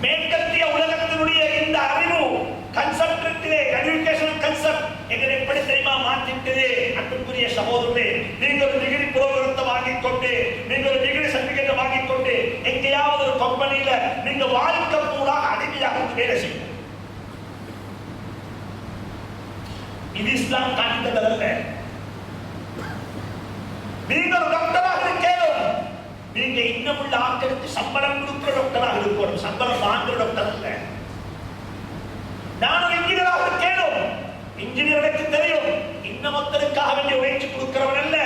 S1: மேற்கத்திய உலகத்தினுடைய இந்த அறிவு கன்செப்ட் இருக்குது, எஜுகேஷன் கன்செப்ட் எங்களை எப்படி தெரியுமா மாற்றிட்டது? அன்புக்குரிய சகோதரர்களே, நீங்கள் ஒரு டிகிரி புரோகிரத்தை வாங்கிக் கொண்டு, நீங்கள் ஒரு டிகிரி சர்டிபிகேட் வாங்கிக் கொண்டு எங்கேயாவது ஒரு கம்பெனியில நீங்க வாழ்க்கை பூரா அடிமையாக வேலை செய்யும். இது இஸ்லாம் காண்பித்ததல்ல. நீங்க ஒரு டாக்டராக இருக்கணும். நீங்க இன்னும் உள்ள ஆட்களுக்கு சம்பளம் கொடுக்கிற டாக்டராக இருக்கணும், சம்பளம் வாங்குற டாக்டர் அல்ல. நான் ஒரு இன்ஜினியராக இருக்கணும். இன்ஜினியருக்கு தெரியும், இன்னமொத்தருக்காக வேண்டிய உழைச்சி கொடுக்கிறவன் அல்ல,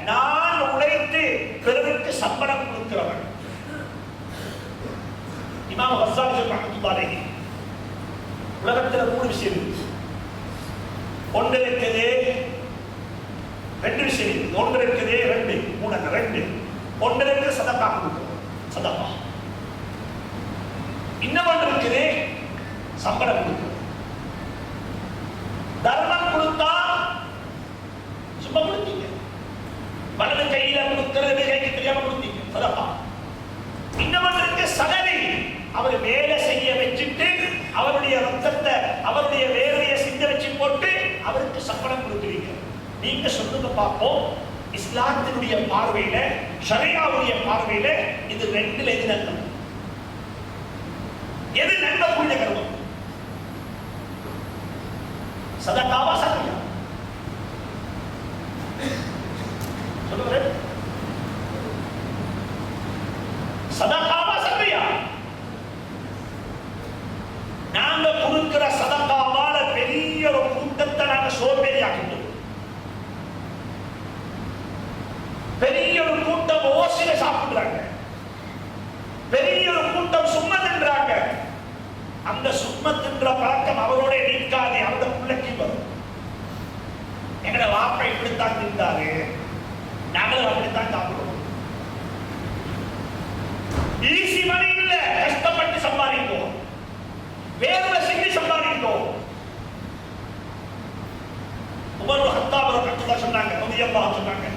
S1: நான் உழைத்து பிறருக்கு சம்பளம் கொடுக்கிறவன். இமாம் கஸ்ஸாலி ரஹ்மத்துல்லாஹி அலைஹி உலகத்தில் 3 விஷயம் இருக்கு. ஒன்று இருக்குது, 2 விஷயம் இருக்கு. ஒன்று இருக்குது, 2, 3 2. ஒன்று இருக்குது சதகா கொடுக்கிறது, சதகா. இன்னொன்று இருக்குது சம்பளம் கொடுக்கிறது. தர்மம் கொடுத்தா சும்மா கொடுத்தீங்க, வலது கையில கொடுக்கிறது கைக்கு தெரியாம கொடுத்தீங்க, சதகா. இன்னொன்று சலரி, அவர் வேலை செய்ய வச்சுட்டு அவருடைய ரத்தத்தை அவருடைய வேலையை சிந்த வச்சு போட்டு அவருக்கு சம்பளம் கொடுக்குறீங்க. நீங்க சொல்லுங்க பார்ப்போம், இஸ்லாத்தினுடைய பார்வையில, ஷரியாவுடைய பார்வையில இது 2ல எது நல்லது? எது நன்மை புண்ணிய கர்மம்? சதகாவா சதகா? சொல்லுங்க. சதகாவா சரியா? நாங்க கொடுக்கிற சதகாவால பெரிய ஒரு கூட்டத்தை நாங்க சோம்பேறியாக்கிட்டோம். பெரிய ஒரு கூட்டம் ஓசில சாப்பிடுறாங்க, பெரிய ஒரு கூட்டம் சும்மா தின்றாங்க. அந்த சும்மா தின்ற பழக்கம் அவரோட நிற்காது, அந்த பிள்ளைக்கு வரும். எங்கட வாப்பா இப்படித்தான் தின்றாரு, நாங்களும் அப்படித்தான் சாப்பிடுவோம். ஈஸி மணி இல்ல, கஷ்டப்பட்டு சம்பாதிப்போம், வேர்வை சிந்தி சம்பாதிப்போம். உமர் ஹத்தாப் ரலியல்லாஹு சொன்னாங்க, ரலியல்லாஹு சொன்னாங்க,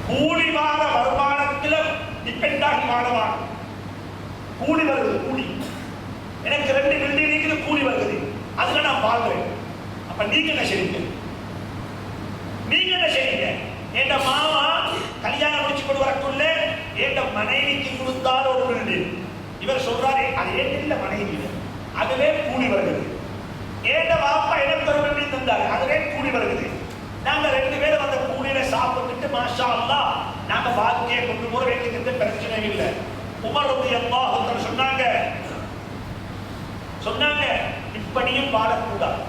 S1: கூலி வார வருமானத்தில் டிபெண்ட் ஆகி வாழவான். கூலி வருது, கூலி எனக்கு 2 பில்டிங் கூலி வருது, அதுல நான் வாழ்றேன். அப்ப நீங்க என்ன செய்றீங்க? நீங்க என்ன செய்றீங்க? என் மாமா கல்யாணம் முடிச்சு கொண்டு வரக்குள்ள என் மனைவிக்கு கொடுத்தால் ஒரு பில்டிங், இவர் சொல்றாரு அது ஏன் இல்ல மனைவி, அதுவே கூலி வருகிறது. என் பாப்பா எனக்கு ஒரு பில்டிங் தந்தாரு, அதுவே கூலி வருகிறது. நாங்க 2 பேரும் அந்த கூலியில சாப்பிட்டுட்டு மாஷா அல்லாஹ் நாங்க வாழ்க்கையை கொண்டு போற வேண்டியது பிரச்சனை இல்லை. உமர் ரலியல்லாஹு அன்ஹு சொன்னாங்க இப்படியும் வாழக்கூடாது.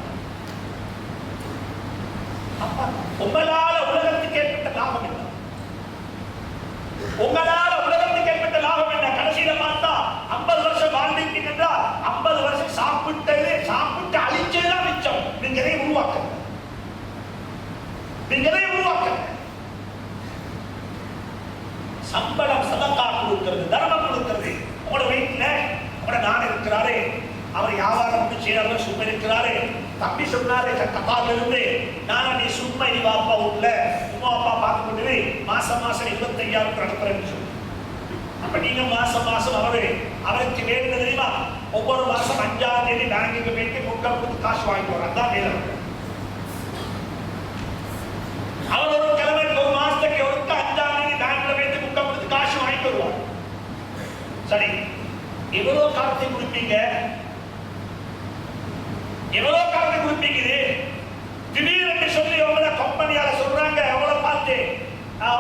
S1: உங்களால உலகத்துக்கு ஏற்பட்ட லாபம் என்ன? உங்களால உலகத்துக்கு ஏற்பட்ட லாபம் என்ன? கடைசியில பார்த்தா 50 வருஷம் வாழ்ந்துட்டீங்கன்னா 50 வருஷம் சாப்பிட்டு அழிச்சதுதான் மிச்சம். நீங்க எதை உருவாக்க, நீங்க எதை உருவாக்க? சம்பளம் சதக்கா கொடுக்கிறது, தர்மம் கொடுக்கிறது. உங்களோட வீட்டுல உங்களோட நான் இருக்கிறாரு, அவர் வியாபாரம் செய்யறாரு, சும்மா இருக்கிறாரு. தம்பி சொன்னாரு கத்தால இருந்து, நானா நீ சும்மா நீ வாப்பா வீட்டுல உமா அப்பா பார்த்து கொண்டு மாசம் 25,000 அனுப்புறேன்னு சொல்லி. அப்ப நீங்க மாசம் அவருக்கு வேணும் தெரியுமா? ஒவ்வொரு மாசம் 5ஆம் தேதி பேங்குக்கு போயிட்டு முக்கால் கொடுத்து காசு வாங்கிட்டு வர. அதான் வேலை. அவர் ஒரு கிழமை ஒரு மாசத்துக்கு ஒருக்க 5ஆம் தேதி பேங்க்ல போயிட்டு முக்கால் கொடுத்து காசு வாங்கிட்டு வருவார். சரி, எவ்வளவு காலத்தை கொடுப்பீங்க? எவ்வளவு காலத்தை கொடுப்பீங்க? திடீரென்று சொல்லி உங்களோட கம்பெனியால சொல்றாங்க, அவங்கள பார்த்து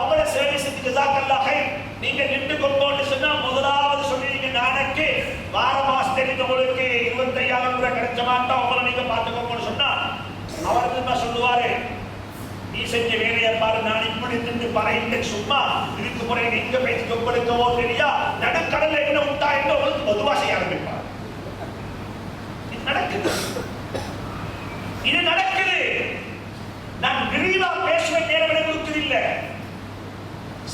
S1: உங்களோட சர்வீஸுக்கு ஜஸாக்கல்லாஹ் ஹைர், நீங்க நின்று கொண்டோன்னு சொன்னா முதலாவது சொல்லிங்க நாளைக்கு வார மாசத்துக்கு உங்களுக்கு 25,000 ரூபாய் கிடைச்ச மாட்டா உங்களை நீங்க பார்த்துக்கோங்கன்னு சொன்னா அவர் என்ன சொல்லுவாரு? நீ செஞ்ச வேலையை பாரு, நான் இப்படி நின்று பறையிட்டு சும்மா இதுக்கு முறை நீங்க பேசி கொப்படுக்கவோ தெரியா, நடுக்கடல என்ன உண்டா என்று உங்களுக்கு பொதுவா செய்ய ஆரம்பிப்பார். இது நடக்குது, இது நடக்குது. நான் விரிவா பேசுவேன், நேரம் கொடுக்குது இல்ல.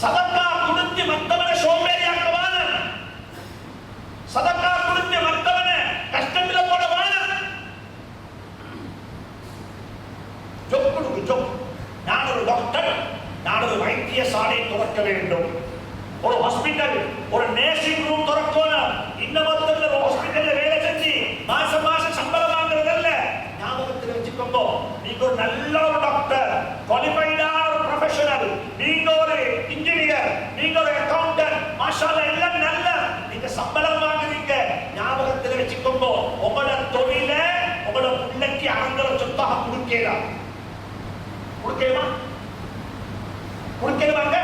S1: சதக்கா கொடுத்து மத்தவனை சோம்பேறியாக்கவான, சதக்கா கொடுத்து மத்தவனை கஷ்டத்துல போடவான. ஜொப் கொடுக்கு ஜொப். நான் ஒரு டாக்டர், நான் ஒரு வைத்தியசாலை துறக்க வேண்டும், ஒரு ஹாஸ்பிட்டல், ஒரு நர்சிங் ரூம் துறக்கணும், இன்னொருத்தர் ஒரு ஹாஸ்பிட்டல்ல வேலை செஞ்சு மாசம் சம்பளம் வாங்குறதல்ல. ஞாபகத்தில் வச்சுக்கோங்க, நீங்க ஒரு நல்ல ஒரு டாக்டர், குவாலிஃபைடான ஒரு ப்ரொஃபஷனல், நீங்க ஒரு இன்ஜினியர், நீங்க ஒரு அக்கவுண்டன்ட், மாஷாஅல்லாஹ் எல்லாம் நல்ல, நீங்க சம்பளம் வாங்குறீங்க. ஞாபகத்தில் வச்சுக்கோங்க, உங்களோட தொழில உங்களோட பிள்ளைக்கு அனந்தர சொத்தாக கொடுக்கலாம். கொடுக்கலாங்க.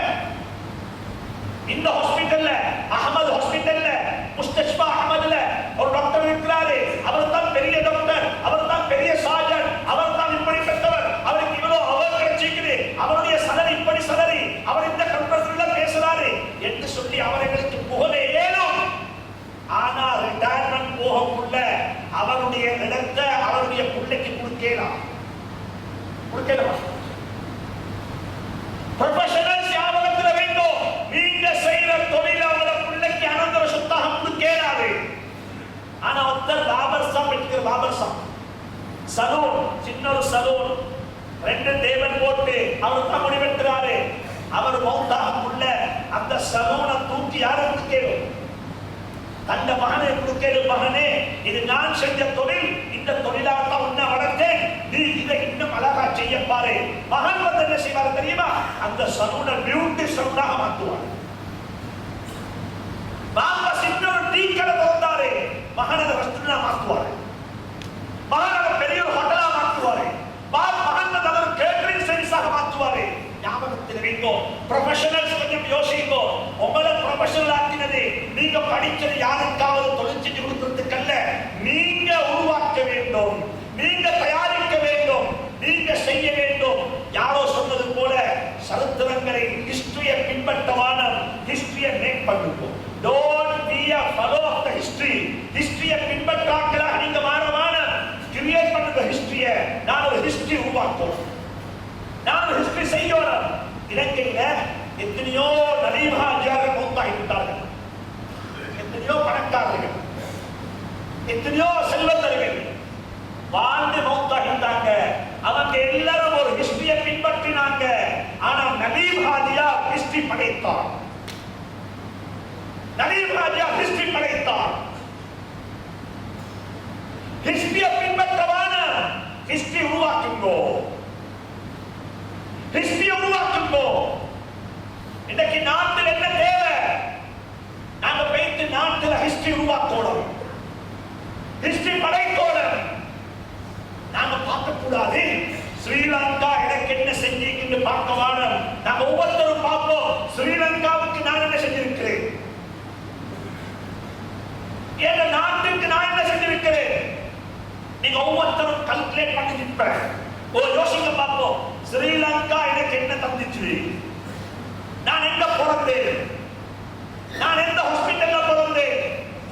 S1: இந்த ஹாஸ்பிட்டல்ல, அஹமது ஹாஸ்பிட்டல்ல, முஸ்தஷ்பா அஹமதுல ஒரு டாக்டர் இருக்கிறாரு. அவர் தான் பெரிய டாக்டர், அவர் தான் பெரிய சர்ஜன், அவர் தான் இப்படிப்பட்டவர், அவருக்கு இவ்வளவு அவர் கிடைச்சிருக்குது, அவருடைய சலரி இப்படி சலரி, அவர் இந்த கம்பெனில பேசுறாரு என்று சொல்லி அவர்களுக்கு புகழ ஏனும். ஆனா ரிட்டையர்மெண்ட் போகக்குள்ள அவருடைய இடத்தை அவருடைய பிள்ளைக்கு கொடுக்கலாம். ப்ரொஃபஷனல்ஸ் ஞாபகத்தில் வேண்டும், நீங்க செய்யற தொழில அவங்கள பிள்ளைக்கு அனந்தர சொத்தாக கொடுக்கலாது. ஆனா ஒருத்தர் பாபர் ஷாப் வைக்கிற, பாபர் ஷாப் சலூன், சின்ன ஒரு சலூன், 2 டேபிள் போட்டு அவர் தான் முடிவெடுக்கிறாரு. அவர் மௌத்தாகக்குள்ள அந்த சலூனை தூக்கி யாருக்கு கேளும்? தந்த மகனை கொடுக்கலும், மகனே இது நான் செஞ்ச தொழில், இந்த தொழிலாக உன்னை வளர்த்தேன், நீ இதை இன்னும் அழகா செய்ய பாரு. மகன் வந்து என்ன செய்வார் தெரியுமா? அந்த சலூனை பியூட்டி சலூனாக மாற்றுவார். பாப்பா சின்ன ஒரு டீ கடை திறந்தாரு, மகன் அதை ரெஸ்டாரண்டா மாற்றுவாரு, மகன் அதை பெரிய ஒரு ஹோட்டலா மாற்றுவாரு, மகன் அதை ஒரு கேட்டரிங் சர்வீஸாக மாற்றுவாரு. ஞாபகத்தில் வைங்கோ. ப்ரொஃபஷனல்ஸ் கொஞ்சம் யோசிங்கோ. உங்களை ப்ரொஃபஷனல் ஆக்கினது நீங்க படிச்சது யாருக்காவது தொழில் செஞ்சு கொடுக்கறதுக்கல்ல, நீங்க உருவாக்க வேண்டும், நீங்க தயாரிக்க வேண்டும், நீங்க செய்ய வேண்டும். யாரோ சொன்னது போல சரித்திரங்களை ஹிஸ்டரியை பின்பற்றவான ஹிஸ்டரியை மேக் பண்ணுவோம். Don't B a follow of the history. ஹிஸ்டரியை பின்பற்றாக்களாக நீங்க மாறவான கிரியேட் பண்ணுங்க ஹிஸ்டரியை. நான் ஒரு ஹிஸ்டரி உருவாக்குவோம், நான் ஒரு ஹிஸ்டரி செய்யணும். இலங்கையில எத்தனையோ நலீபாஜியார்கள் மௌத்தாகிவிட்டார்கள், எத்தனையோ பணக்காரர்கள், எத்தனையோ செல்வந்தர்கள் வாழ்ந்து மௌத்தாகிட்டாங்க. அவங்க எல்லாரும் ஒரு ஹிஸ்டரியை பின்பற்றினாங்க. ஆனா நலீபாஜியா ஹிஸ்டரி படைத்தார், நலீபாஜியா ஹிஸ்டரி படைத்தார். ஹிஸ்டரியை பின்பற்றவான ஹிஸ்டரி உருவாக்குங்கோ, ஹிஸ்டரியை உருவாக்குங்கோ. இன்னைக்கு நாட்டில் என்ன தேவை? நாங்க போயிட்டு நாட்டில் ஹிஸ்டரி உருவாக்கணும், ஹிஸ்டரி படைக்கணும். நாங்க பார்க்க கூடாது ஸ்ரீலங்கா எனக்கு என்ன செஞ்சீங்கன்னு பார்க்க வேணும். நாங்க ஒவ்வொருத்தரும் பார்ப்போம், ஸ்ரீலங்காவுக்கு நான் என்ன செஞ்சிருக்கிறேன், எங்க நாட்டுக்கு நான் என்ன செஞ்சிருக்கிறேன். நீங்க ஒவ்வொருத்தரும் கல்குலேட் பண்ணி நிற்பேன். ஒரு யோசிக்க பார்ப்போம், ஸ்ரீலங்கா எனக்கு என்ன தந்துச்சு, நான் எங்க பிறந்தேன், நான் எந்த ஹாஸ்பிட்டல்ல பிறந்தேன்,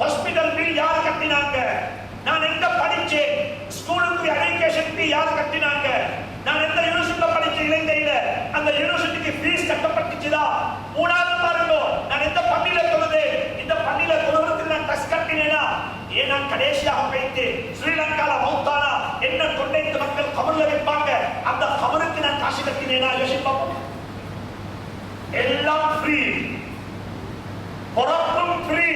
S1: ஹாஸ்பிட்டல் பில் யார் கட்டினாங்க, நான் எங்க படிச்சேன், ஸ்கூலுக்கு எஜுகேஷன் ஃபீ யார் கட்டினாங்க, நான் எந்த யூனிவர்சிட்டில படிச்சேன் இலங்கையில, அந்த யூனிவர்சிட்டிக்கு ஃபீஸ் கட்டப்பட்டுச்சுதா. மூணாவது பாருங்க, நான் எந்த பள்ளியில தொழுதேன், இந்த பள்ளியில தொழுகிறதுக்கு நான் டஸ் கட்டினேனா, ஏன் நான் கடைசியாக போயிட்டு ஸ்ரீலங்கால மௌத்தானா என்ன கொண்டைத்து மக்கள் கபர்ல வைப்பாங்க, அந்த கபருக்கு நான் காசு கட்டினேனா யோசிப்போம். எல்லாம் ஃப்ரீ, பிறப்பும் ஃப்ரீ,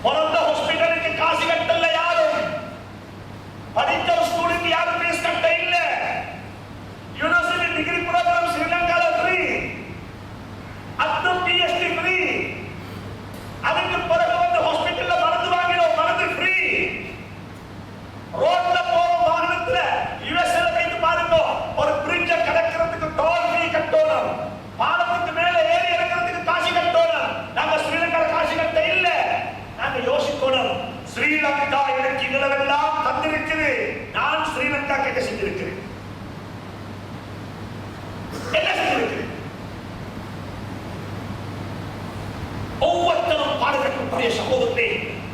S1: பிறந்த ஹாஸ்பிட்டலுக்கு காசு கட்டல யாரும், படித்த ஸ்கூலுக்கு யாரும் ஃபீஸ் கட்ட இல்ல, யூனிவர்சிட்டி டிகிரி ப்ரோக்ராம் ஸ்ரீலங்கால free, up to PhD free. அதுக்கு பிறகு வந்து ஹாஸ்பிட்டல்ல மருந்து வாங்கினோம், மருந்து ஃப்ரீ. ரோட்ல போற வாகனத்துல யுஎஸ்ல போயிட்டு பாருங்க, ஒரு பிரிட்ஜ கடக்கிறதுக்கு டோல் ஃபீ கட்டணும், பாலத்துக்கு மேல ஏறி இறக்கிறதுக்கு காசு கட்டணும். நாங்க ஸ்ரீலங்கால காசு கட்ட இல்ல. நாங்க யோசிக்கணும், ஸ்ரீலங்கா எனக்கு இவ்வளவெல்லாம் தந்திருக்குது, நான் ஸ்ரீலங்கா என்ன செஞ்சிருக்கிறேன், என்ன செஞ்சிருக்கிறேன். ஒவ்வொருத்தரும் பாடுகளுக்குரிய சமூகத்தை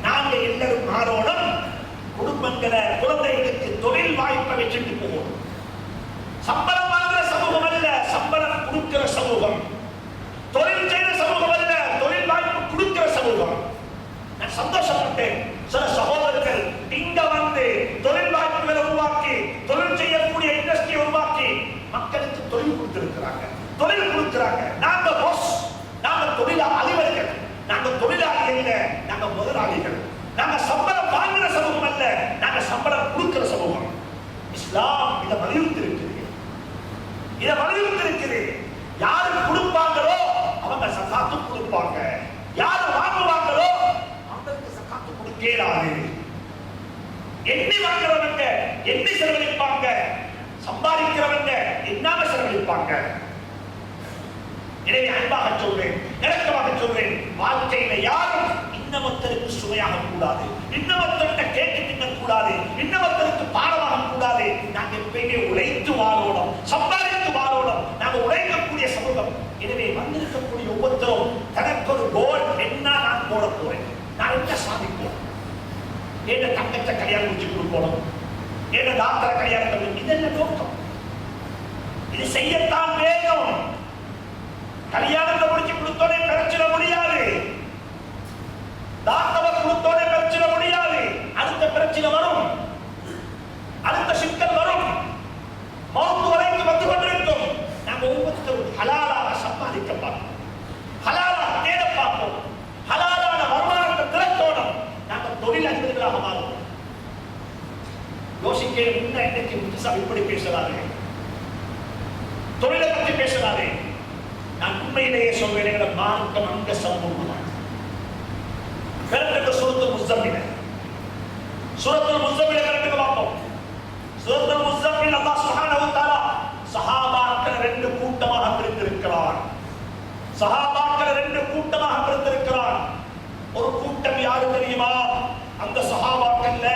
S1: நாங்க எல்லாரும் மாறோடும். குடும்பங்களை குழந்தைகளுக்கு தொழில் வாய்ப்பை வச்சுட்டு போகணும். சம்பளம் வாங்குற சமூகம் அல்ல, சம்பளம் கொடுக்கிற சமூகம். தொழில் செய்கிற சமூகம் அல்ல, தொழில் வாய்ப்பு கொடுக்கிற சமூகம். நான் சந்தோஷப்பட்டேன், சில சகோதரர்கள் இங்க வந்து தொழில் வாய்ப்புகளை உருவாக்கி, தொழில் செய்யக்கூடிய இண்டஸ்ட்ரி உருவாக்கி மக்களுக்கு தொழில் கொடுத்திருக்கிறாங்க, தொழில் கொடுக்கிறாங்க. நாங்க பாஸ், நாங்க தொழிலாளிகள், நாங்க தொழிலாளிகள் இல்ல, நாங்க முதலாளிகள். நாங்க சம்பளம் வாங்குற சமூகம் அல்ல, நாங்க சம்பளம் கொடுக்கிற சமூகம். இஸ்லாம் இதை வலியுறுத்தி இருக்குது, இதை வலியுறுத்தி இருக்குது. யாரு கொடுப்பாங்களோ அவங்க சகாத்து கொடுப்பாங்க, யாரு வாங்குவாங்களோ அவங்களுக்கு சகாத்து கொடுக்கலாது. எண்ணி வாங்குறவங்க எண்ணி செலவழிப்பாங்க, சம்பாதிக்கிறவங்க என்னாம செலவழிப்பாங்க. எனவே அன்பாக சொல்றேன், இறக்கமாக சொல்றேன், வாழ்க்கையில யாரும் இன்னமத்தருக்கு சுமையாக கூடாது, இன்னமத்தருட்ட கேட்டு தின்ன கூடாது, இன்னமத்தருக்கு பாடமாக கூடாது. நாங்க எப்பயுமே உழைத்து வாழணும், சம்பாதித்து வாழணும். நாங்க உழைக்கக்கூடிய சமூகம். எனவே வந்திருக்கக்கூடிய ஒவ்வொருத்தரும் தனக்கு ஒரு கோல் என்ன நான் போட போறேன், நான் என்ன சாதிப்போம், ஏன தங்கத்தை கல்யாணம் முடிச்சு கொடுக்கணும், ஏன தாத்தர கல்யாணம், இதெல்லாம் நோக்கம். இது செய்யத்தான் வேணும். கல்யாணத்தை முடிச்சு கொடுத்தோனே பிரச்சனை முடியாது, தாத்தவ கொடுத்தோனே பிரச்சனை முடியாது. அடுத்த பிரச்சனை வரும், அடுத்த சிக்கல் வரும், மௌத்து வரைக்கும் வந்து கொண்டிருக்கும். நாங்கள் ஒவ்வொருத்தரும் ஹலாலாக சம்பாதிக்க பார்ப்போம், ஹலாலாக தேட பார்ப்போம், ஹலாலான வருமானத்தை திரட்டோடும். நாங்கள் தொழில் அதிபர்களாக மாறுவோம். யோசிக்க முன்ன இன்னைக்கு முத்துசா இப்படி பேசுறாரு, தொழிலை பற்றி பேசுறாரு. நான் உண்மையிலேயே சொல்வேன், மார்க்கம் அங்க சம்பவம். கரெக்டாக சூரத்துல் முஸம்மில், சூரத்துல் முஸம்மில் கரெக்டாக பார்ப்போம். சூரத்துல் முஸம்மில் அல்லாஹ் சுப்ஹானஹு வ தஆலா சஹாபாக்கள் ரெண்டு கூட்டமாக பிரித்து சஹாபாக்களை ரெண்டு கூட்டமாக பிரித்திருக்கிறான். ஒரு கூட்டம் யாரு தெரியுமா? அந்த சஹாபாக்கள்ல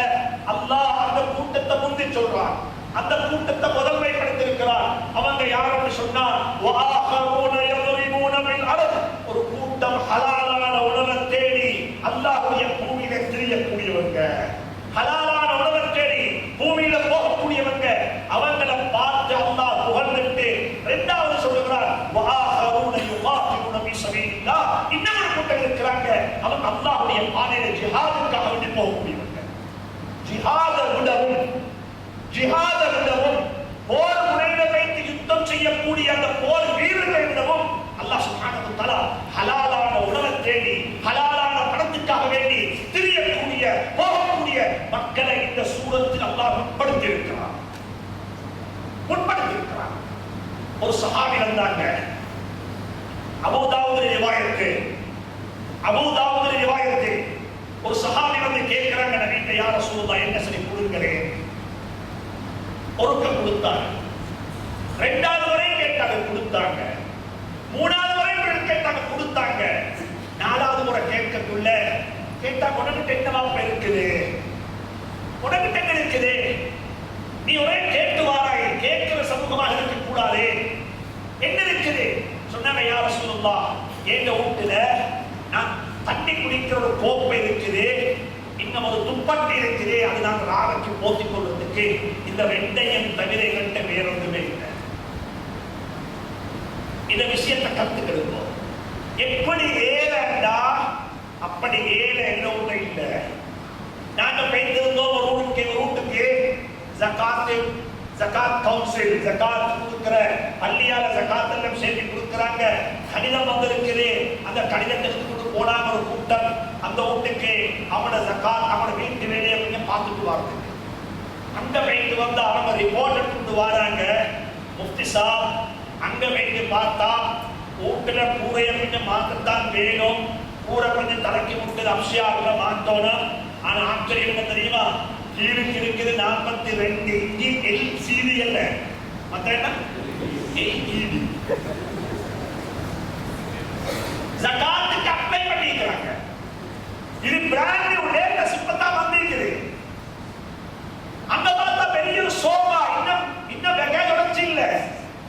S1: அல்லாஹ் அந்த கூட்டத்தை முந்தி சொல்றான். அந்த கூட்டத்தை முதன்மைப்படுத்தியிருக்கிறான். அவங்க யாருன்னு சொன்னா ஒரு கூட்டம் ஹலாலான உணவை தேடி அல்லாஹ்வுடைய பூமியில திரியக்கூடியவங்க, ஹலாலான உணவை தேடி பூமியில போகக்கூடியவங்க. அவங்களை பார்த்து அல்லாஹ் புகழ்ந்துட்டு இரண்டாவது சொல்லுகிறார் இன்னொரு கூட்டம் இருக்கிறாங்க, அவங்க அல்லாஹ்வுடைய பாதையில ஜிஹாதுக்காக வேண்டி போகக்கூடியவங்க. ஜிஹாதை விடவும் போர் முறையில வைத்து யுத்தம் செய்யக்கூடிய அந்த போர் வீரர்களை விடவும் அல்லாஹ் சுப்ஹானஹு வ தஆலா ஹலாலான உணவை தேடி ஹலாலான பணத்துக்காக வேண்டி திரியக்கூடிய போகக்கூடிய மக்களை இந்த சூரத்தில் அல்லாஹ் முற்படுத்தி இருக்கிறார். ஒரு சஹாபி வந்தாங்க. அபூதாவூதுல ரிவாயத்து ஒரு சஹாபி வந்து கேட்கிறாங்க, நபிட்ட யா ரசூலுல்லாஹ் என்ன சரி கொடுங்களேன். ஒருக்க கொடுத்தாங்க, இரண்டாவது வரை கேட்டாங்க கொடுத்தாங்க, மூணாவது வரை கேட்டாங்க கொடுத்தாங்க, நாலாவது முறை கேட்கக்குள்ள கேட்டா உனக்கு என்னவாப்ப இருக்குது, உனக்கு என்ன இருக்குது, நீ ஒரே கேட்டு வாராய், கேட்கிற சமூகமாக இருக்க கூடாது, என்ன இருக்குது சொன்னாங்க. யா ரசூலுல்லாஹ் எங்க வீட்டுல நான் தண்ணி குடிக்கிற ஒரு கோப்பை இருக்குது, இன்னும் ஒரு துப்பட்டி இருக்குது, அது நான் ராவைக்கு போத்திக் கொள்வதற்கு இந்த ரெண்டையும் தவிர என்கிட்ட வேறொன்றுமே இல்லை. இந்த விஷயத்தை கத்துக்கிடுவோம். எப்படி ஏழண்டா அப்படி ஏழை என்ன ஒண்ணு இல்லை. நாங்க போயிருந்தோம் ஒரு வீட்டுக்கு ஜகாத் கவுன்சில் ஜகாத் கொடுக்கிற பள்ளியால ஜகாத் எல்லாம் சேர்த்து கொடுக்கிறாங்க. கடிதம் வந்திருக்குது. அந்த கடிதத்தை எடுத்துக்கிட்டு போனாங்க ஒரு கூட்டம். அந்த வீட்டுக்கு அவனோட ஜகாத் அவனோட வீட்டு வேலையை கொஞ்சம் பார்த்துட்டு வாங்க. அங்க வைத்து வந்து அவங்க ரிப்போர்ட் எடுத்துட்டு வராங்க. முஃப்தி சாப் அங்க வைத்து பார்த்தா வீட்டுல கூரையை கொஞ்சம் மாற்றத்தான் வேணும், கூரை கொஞ்சம் தலைக்கு முட்டது அப்சியாவில் மாற்றணும். ஆனா ஆச்சரியம் என்ன தெரியுமா? கீழுக்கு இருக்குது 42 இன்ச்சி LCD அல்ல, மத்த என்ன LED. ஜகாத்துக்கு அப்ளை பண்ணிக்கிறாங்க. இது பிராண்ட் நியூ லேட்டஸ்ட் இப்பதான் வந்திருக்குது. அங்க பார்த்தா பெரிய சோபா இன்னும் வெகை உடைச்சு இல்ல,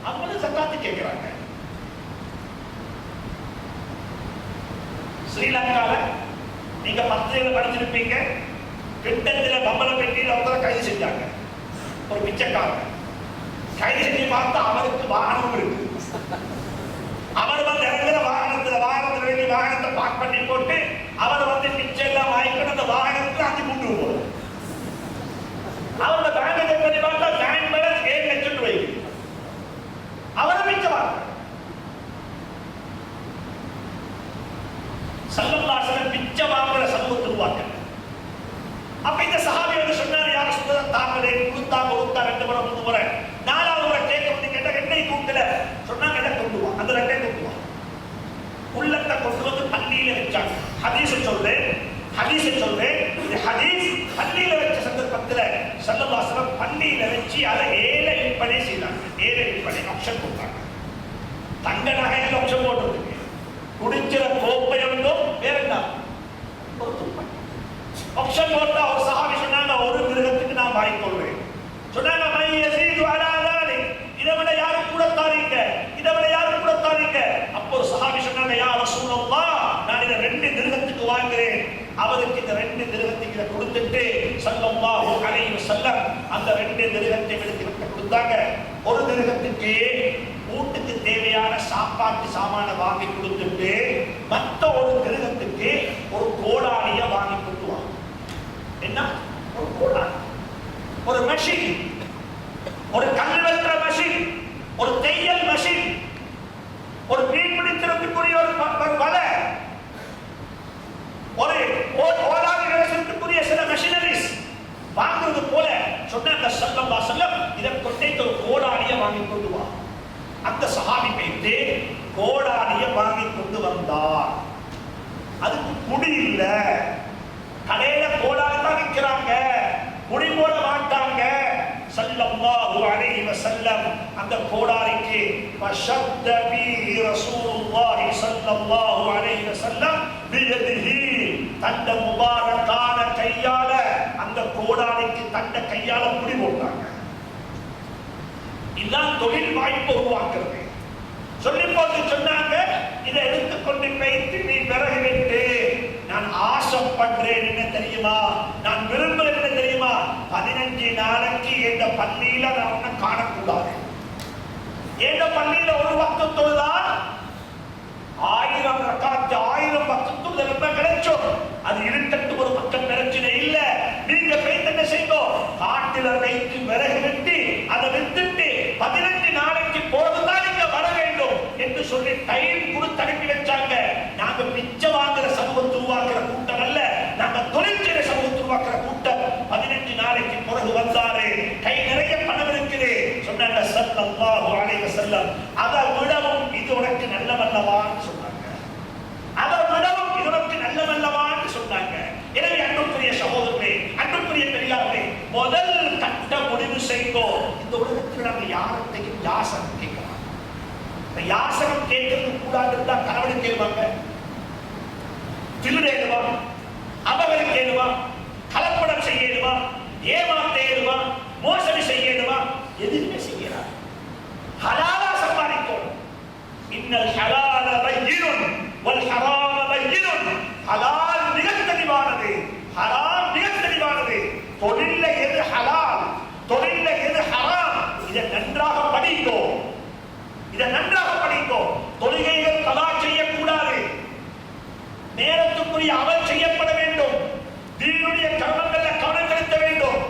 S1: அவங்களும் ஜகாத்து கேட்கிறாங்க. ஸ்ரீலங்கால நீங்க 10 படிச்சிருப்பீங்க. கிட்டத்தில் பம்பள பெட்டியில் ஒருத்தரை கைது செஞ்சாங்க. ஒரு பிச்சைக்காரன் கைது செஞ்சு பார்த்தா அவருக்கு வாகனம் இருக்கு. அவர் வந்து இறங்குற வாகனத்தில் வேண்டிய வாகனத்தை பார்க் பண்ணி போட்டு அவர் வந்து பிச்சை எல்லாம் வாங்கிக்கணும். அந்த வாகனத்தில் 5 கூட்டு போகுது. அவரோட பேங்கை செக் பண்ணி பார்த்தா பேங்க் பேலன்ஸ் 7 லட்சம் ரூபாய். அவரை பிச்சை வாங்க. ஸல்லல்லாஹு அலைஹி வஸல்லம் பிச்சை வாங்குற சமூகத்தை உருவாக்க. அப்ப இந்த சஹாபி வந்து சொன்னார், யார சொல்றது தாங்களே கொடுத்தா 2 முறை 3 முறை 4வது முறை கேட்க வந்து கேட்டா என்னை கூட்டல சொன்னாங்க. என்ன கொண்டு வா, அந்த 2 கொண்டு வா. உள்ளத்தை கொண்டு வந்து பள்ளியில வச்சாங்க. ஹதீஸ் சொல்றேன். இந்த ஹதீஸ் பள்ளியில வச்ச சந்தர்ப்பத்துல ஸல்லல்லாஹு அலைஹி வஸல்லம் பள்ளியில வச்சு அதை 7 விற்பனை செய்தாங்க. 7 விற்பனை ஆப்ஷன் கொடுத்தாங்க. தங்க நகையில ஆப்ஷன் போட்டுருக்கு. குடிக்கிற கோப்பை ஒன்றும் வேற என்ன ஒரு துப்பட்டி ஆப்ஷன் போட்டா ஒரு சஹாபி சொன்னாங்க, ஒரு மிருகத்துக்கு நான் வாங்கிக்கொள்வேன் சொன்னாங்க. இதை விட யாரும் கூட தாரீங்க, இதை விட யாரும் கூட தாரீங்க. அப்போ ஒரு சஹாபி சொன்னாங்க, யா ரசூலல்லாஹ் நான் இதை 2 மிருகத்துக்கு வாங்குறேன். அவருக்கு இந்த 2 மிருகத்துக்கு இதை கொடுத்துட்டு ஸல்லல்லாஹு அலைஹி வஸல்லம் அந்த 2 மிருகத்தை எடுத்து கொடுத்தாங்க. ஒரு மிருகத்துக்கு வீட்டுக்கு தேவையான சாப்பாட்டு சாமான வாங்கி கொடுத்துட்டு மற்ற ஒரு மிருகத்துக்கு ஒரு கோடாலிய வாங்கி கொடுத்துவாங்க. என்ன ஒரு கோடாலி, ஒரு மெஷின், ஒரு கல் வெட்டுற மெஷின், ஒரு தையல் மெஷின், ஒரு மீன் பிடிக்கிறதுக்குரிய ஒரு வலை, ஒரு கோடாலி வேலைக்குரிய சில மெஷினரிஸ் வாங்குறது போல சொன்னாங்க. ஸல்லல்லாஹு அலைஹி வஸல்லம் இதை கொண்டே ஒரு கோடாலிய வாங்கி கொண்டு வா. அந்த சஹாபி போயிட்டு கோடாலிய வாங்கி கொண்டு வந்தார். அதுக்கு குடி இல்ல, கடையில கோடாலி தான் விற்கிறாங்க, குடி போட மாட்டாங்க. ஸல்லல்லாஹு அலைஹி வஸல்லம் அந்த கோடாலிக்கு வஷத்த பி ரசூலுல்லாஹி ஸல்லல்லாஹு அலைஹி வஸல்லம் பியதிஹி தந்த முபாரக்கான கையால அந்த கோடாலிக்கு தந்த கையால முடி போட்டாங்க. இதான் தொழில் வாய்ப்பு உருவாக்குறது. சொல்லி போட்டு சொன்னாங்க, இதை எடுத்துக்கொண்டு போயிட்டு நீ விறகு விட்டு, நான் ஆசைப்படுறேன் என்ன தெரியுமா, நான் விரும்புறேன் என்ன தெரியுமா, 15 நாளைக்கு எந்த பள்ளியில நான் உன்னை காணக்கூடாது. எந்த பள்ளியில ஒரு வக்து தொழுதால் 1000 ரக்காத் 1000 வக்து தொழுதல் கிடைச்சோம். அது இருட்டட்டு ஒரு பக்கம் பிரச்சனை இல்ல. நீங்க போயிட்டு என்ன செய்யணும், காட்டில வைத்து விறகு வெட்டி அதை வித்துட்டு 15 நாளைக்கு போதுதான் நீங்க வர வேண்டும் என்று சொல்லி டைம் கொடுத்து அனுப்பி வச்சாங்க. நாங்க பிச்சை வாங்குற சமூகத்தை உருவாக்குற கூட்டம் அல்ல, நாங்க தொழில் செய்யற சமூகத்தை உருவாக்குற கூட்டம். 15 நாளைக்கு பிறகு வந்தாரு, கை நிறைய பணம் இருக்குது. சொன்னாங்க ஸல்லல்லாஹு அலைஹி வஸல்லம், அதை விடவும் இது உனக்கு நல்லவல்லவான்னு சொன்னாங்க. அதை விடவும் இது உனக்கு நல்லவல்லவான்னு சொன்னாங்க. எனவே அன்புக்குரிய சகோதரர்களே, அன்புக்குரிய பெரியார்களே, முதல் கட்ட முடிவு செய்தோம். இந்த உலகத்தில் நாங்க யார்கிட்டையும் யாசகம் கேட்கலாம். யாசகம் கேட்கறது கூடாதுன்னு தான் கணவன் கேள்வாங்க, திருடேடுவா, அபகரிக்கேடுவா, கலப்படம் செய்யடுவா, ஏமாத்தேடுவா, மோசடி செய்யடுவா, எதுவுமே செய்யறார். ஹலாலா சம்பாதிக்கணும். இன்னல் ஹலால பையினுன் வல் ஹராம பையினுன். ஹலால் மிக தெளிவானது, ஹராம் மிக தெளிவானது. தொழில்ல எது ஹலால், தொழில்ல எது ஹராம், இதை நன்றாக படிங்கோ, இதை நன்றாக படிங்கோ. தொழுகைகள் கலா செய்யக்கூடாது, நேரத்துக்குரிய அமல் செய்யப்பட வேண்டும், தீனுடைய கர்மங்கள்ல கவனம் செலுத்த வேண்டும்,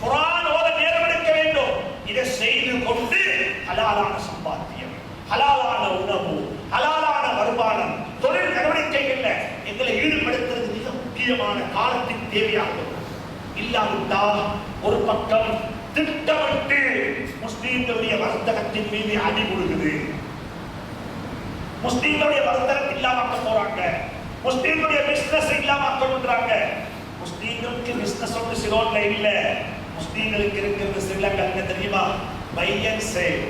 S1: குர்ஆன் ஓத நேரம் எடுக்க வேண்டும். இதை செய்து கொண்டு ஹலாலான சம்பாத்தியம், ஹலாலான உணவு, ஹலாலான வருமானம், தொழில் நடவடிக்கைகள்ல எங்களை ஈடுபடுத்துறது மிக முக்கியமான காலத்தின் தேவையாகும். இல்லாவிட்டால் ஒரு பக்கம் திட்டமிட்டு முஸ்லீம்களுடைய வர்த்தகத்தின் மீது அடி விழுகுது. முஸ்லீம்களுடைய வர்த்தகம் இல்லாமக்க போறாங்க, முஸ்லீம்களுடைய பிசினஸ் இல்லாமக்கணுன்றாங்க. முஸ்லீம்களுக்கு பிசினஸ் ஒன்று சிலோன்ல இல்ல, முஸ்லீம்களுக்கு இருக்கிறது ஸ்ரீலங்கா தெரியுமா, பை அண்ட் சேல்,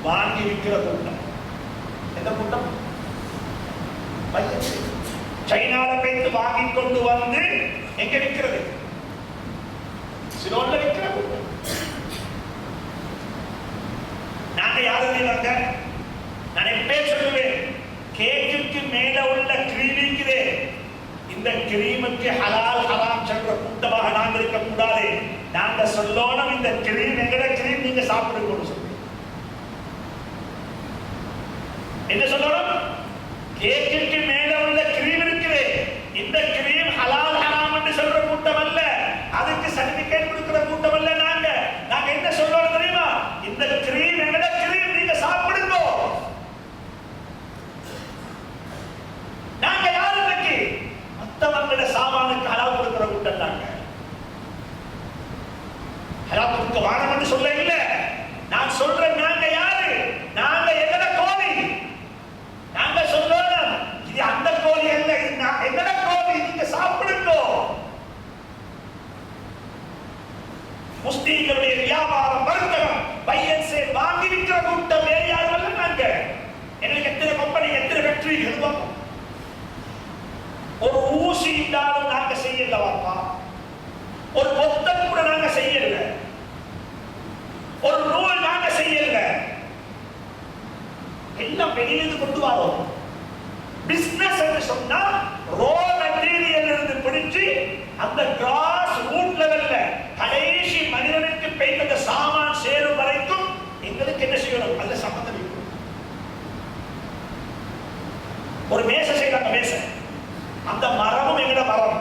S1: வாங்கி விற்கிற கூட்டம். எந்த கூட்டம்? Buy and sell. சைனால போயிட்டு வாங்கி கொண்டு வந்து எங்க விற்கிறது? சிலோன்ல விற்கிற கூட்டம். நாங்க யாரும் வாங்க, நான் எப்பே சொல்லுவேன், கேக்குக்கு மேல உள்ள கிரீம் இருக்குது, இந்த கிரீமுக்கு ஹலால் ஹராம் சொல்ற கூட்டமாக நாங்க இருக்க கூடாது. நாங்க சொல்லணும், இந்த கிரீம் எங்கட கிரீம், நீங்க சாப்பிடுங்க சொல்லி. என்ன சொல்லணும்? கேக்குக்கு மேல உள்ள கிரீம் இருக்குது, இந்த கிரீம் ஹலால் ஹராம் என்று சொல்ற கூட்டம் அல்ல, அதுக்கு சர்டிபிகேட் கொடுக்கிற கூட்டம் அல்ல. நாங்க நாங்க என்ன சொல்லணும் தெரியுமா, இந்த கிரீம் எங்கட கிரீம், நீங்க சாப்பிடுங்க. நாங்க யாரு இன்னைக்கு மத்தவங்களோட சாமானுக்கு ஹலால் கொடுக்கிற கூட்டம். நாங்க ஹலால் கொடுக்க வானம் என்று சொல்ல இல்ல, நான் சொல்றேன், நாங்க யாரு, நாங்க எங்கட கோழி. நாங்க சொல்லணும், இது அந்த கோழி அல்ல, இது எங்கட கோழி, நீங்க சாப்பிடுங்க. முஸ்லீம்களுடைய வியாபாரம் வர்த்தகம் பையன்சே வாங்கி விற்கிற கூட்டம் வேறு யாரும் அல்ல. நாங்க எங்களுக்கு எத்தனை கம்பெனி, எத்தனை ஃபேக்டரி எழுதுவோம். ஒரு ஊசி இல்லாலும் நாங்க செய்யல வாப்பா, ஒரு பொத்தம் கூட நாங்க செய்யல, ஒரு நூல் நாங்க செய்யல, எல்லாம் வெளியிலிருந்து கொண்டு வரோம். பிசினஸ் என்று சொன்னா ரோ மெட்டீரியல் இருந்து பிடிச்சு அந்த கிராஸ் ரூட் லெவல்ல கடைசி மனிதனுக்கு பெய்த சாமான் சேரும் வரைக்கும் எங்களுக்கு என்ன செய்யணும், அதுல சம்பந்தம் இருக்கணும். ஒரு மேசை செய்யறாங்க, மேசை, அந்த மரமும் எங்கட மரம்,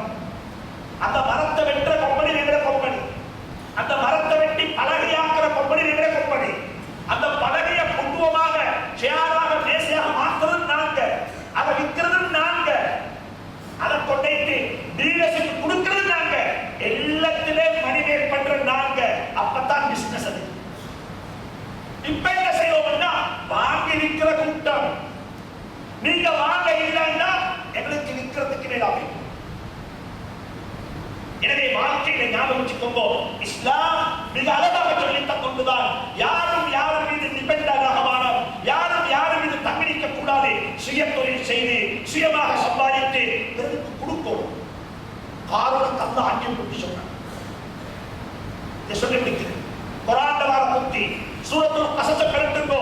S1: அந்த மரத்தை வெட்டுற கம்பெனி எங்கட கம்பெனி, அந்த மரத்தை வெட்டி பலகையாக்குற கம்பெனி எங்கட கம்பெனி, அந்த பலகையை குடும்பமாக சேராக மேசையாக மாற்றுறது நாங்க, அதை விற்கிறது நாங்க, அதை கொண்டைட்டு டீலர்ஷிப் கொடுக்கிறது நாங்க, எல்லாத்திலே மணி மேக் பண்ற நாங்க. அப்பதான் பிசினஸ். அது இப்ப என்ன செய்வோம்னா வாங்கி விற்கிற கூட்டம். நீங்க வாங்க இல்லைன்னா எங்களுக்கு விற்கிறதுக்கு மேலாக. எனவே வாழ்க்கையில ஞாபகம் வச்சுக்கோங்க, இஸ்லாம் மிக அழகாக சொல்லித் கொண்டுதான் யாரும் யாரும் மீது டிபெண்ட் ஆக, யாரும் யாரும் மீது தங்கிக்க கூடாது. சுய தொழில் செய்து சுயமாக சம்பாதித்து பிறருக்கு கொடுக்கும். காரணம் அல்லாஹ் அங்கே புத்தி சொன்னான். இதை சொல்லி முடிக்கிறேன். குர்ஆன்ல வர புத்தி சூரத்துல் கஸஸ கலட்டுங்கோ,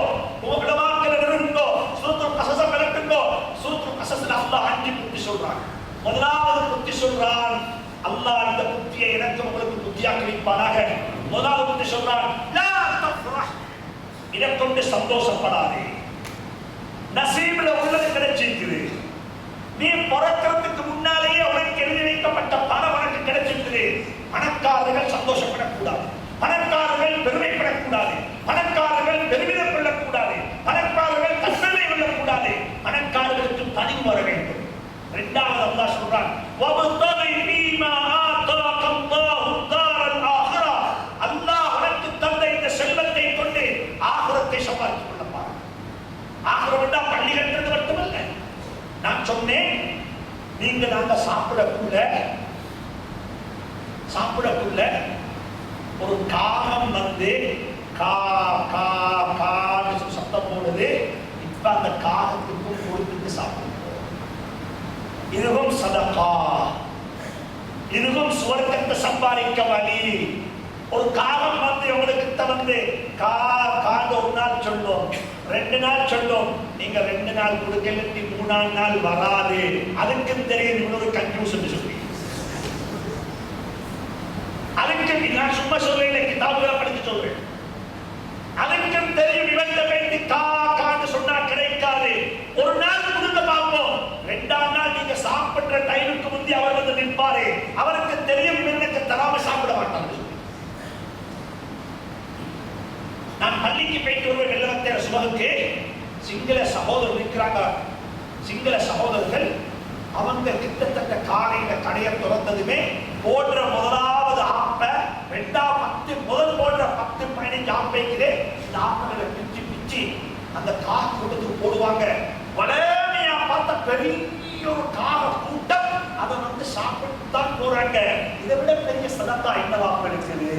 S1: உலமாக்கள் நிறுவுங்கோ, சூரத்துல் கஸஸ கலட்டுங்கோ. சூரத்துல் கஸஸ்ல அல்லாஹ் அங்கே புத்தி சொல்றான். முதலாவது புத்தி சொல்றான், அல்லாஹ் இந்த புத்தியை எனக்கு உங்களுக்கு புத்தியாக்கி வைப்பானாக. முதலாவது புத்தி சொல்றான், லா தஃப்ரஹ், இதை கொண்டு சந்தோஷப்படாதே. நசீபில் உள்ளது கிடைச்சிருக்குது. நீ பிறக்கிறதுக்கு முன்னாலேயே உனக்கு எழுதி வைக்கப்பட்ட பணம் உனக்கு கிடைச்சிருக்குது. பணக்காரர்கள் சந்தோஷப்படக்கூடாது, பணக்காரர்கள் பெருமைப்படக்கூடாது, பணக்காரர்கள் பெருமிதம் கொள்ளக்கூடாது, பணக்காரர்கள் தன்மை கொள்ளக்கூடாது. பணக்காரர்களுக்கு பணிவு வர வேண்டும். இரண்டாவது அல்லாஹ் சொல்றான், வபதகி ஃபீமா ஆதாக அல்லாஹு தாரல் ஆகிரா, அல்லாஹ் உனக்கு தந்த இந்த செல்வத்தை கொண்டு ஆகிரத்தை சம்பாதித்துக் கொள்ளப்பார். ஆகிரம் என்றால் பள்ளி கட்டுறது மட்டுமல்ல. நான் சொன்னேன், நீங்க நாங்க சாப்பிடக்குள்ள ஒரு காகம் வந்து கா கா கான்னு சத்தம் போடுது. இப்ப அந்த காகத்துக்கும் கொடுத்துட்டு சாப்பிடுவோம். இதுவும் சதகா, இதுவும் சுவர்க்கத்தை சம்பாதிக்க வழி. ஒரு காகம் வந்து உங்களுக்கு வந்து கா காக ஒரு நாள் சொல்லும், 2 நாள் சொல்லும். நீங்க 2 நாள் கொடுக்கல, 3ஆம் நாள் வராது. அதுக்கும் தெரியும் இவ்வளவு கன்ஃபியூஷன் சொல்லி. அதுக்கு நான் சும்மா சொல்றேன், கிதாபுகளை படிச்சு சொல்றேன். அதுக்கும் தெரியும் இவங்க வேண்டி கா கான்னு சொன்னா கிடைக்காது. ஒரு நாள் கொடுக்க பார்ப்போம், 2ஆம் நாள் நீங்க சாப்பிடுற டைமுக்கு முந்தி அவர் வந்து நிற்பாரு. அவருக்கு தெரியும் இவனுக்கு தராம சாப்பிட மாட்டாங்க. நான் பள்ளிக்கு போயிட்டு வருவேன் வெள்ளவத்தைய சுபகுக்கு. சிங்கள சகோதரர் இருக்கிறாங்க. சிங்கள சகோதரர்கள் அவங்க கிட்டத்தட்ட காலையில கடையை திறந்ததுமே போடுற முதலாவது ஆப்ப, 2 முதல் போடுற 10-15 ஆப்பைக்குதே இந்த ஆப்பங்களை பிச்சு பிச்சு அந்த காக கூட்டத்துக்கு போடுவாங்க. வளமையா பார்த்த பெரிய ஒரு காக கூட்டம் அதை வந்து சாப்பிட்டு தான் போறாங்க. இதை விட பெரிய சதக்கா என்னவா இருக்குது?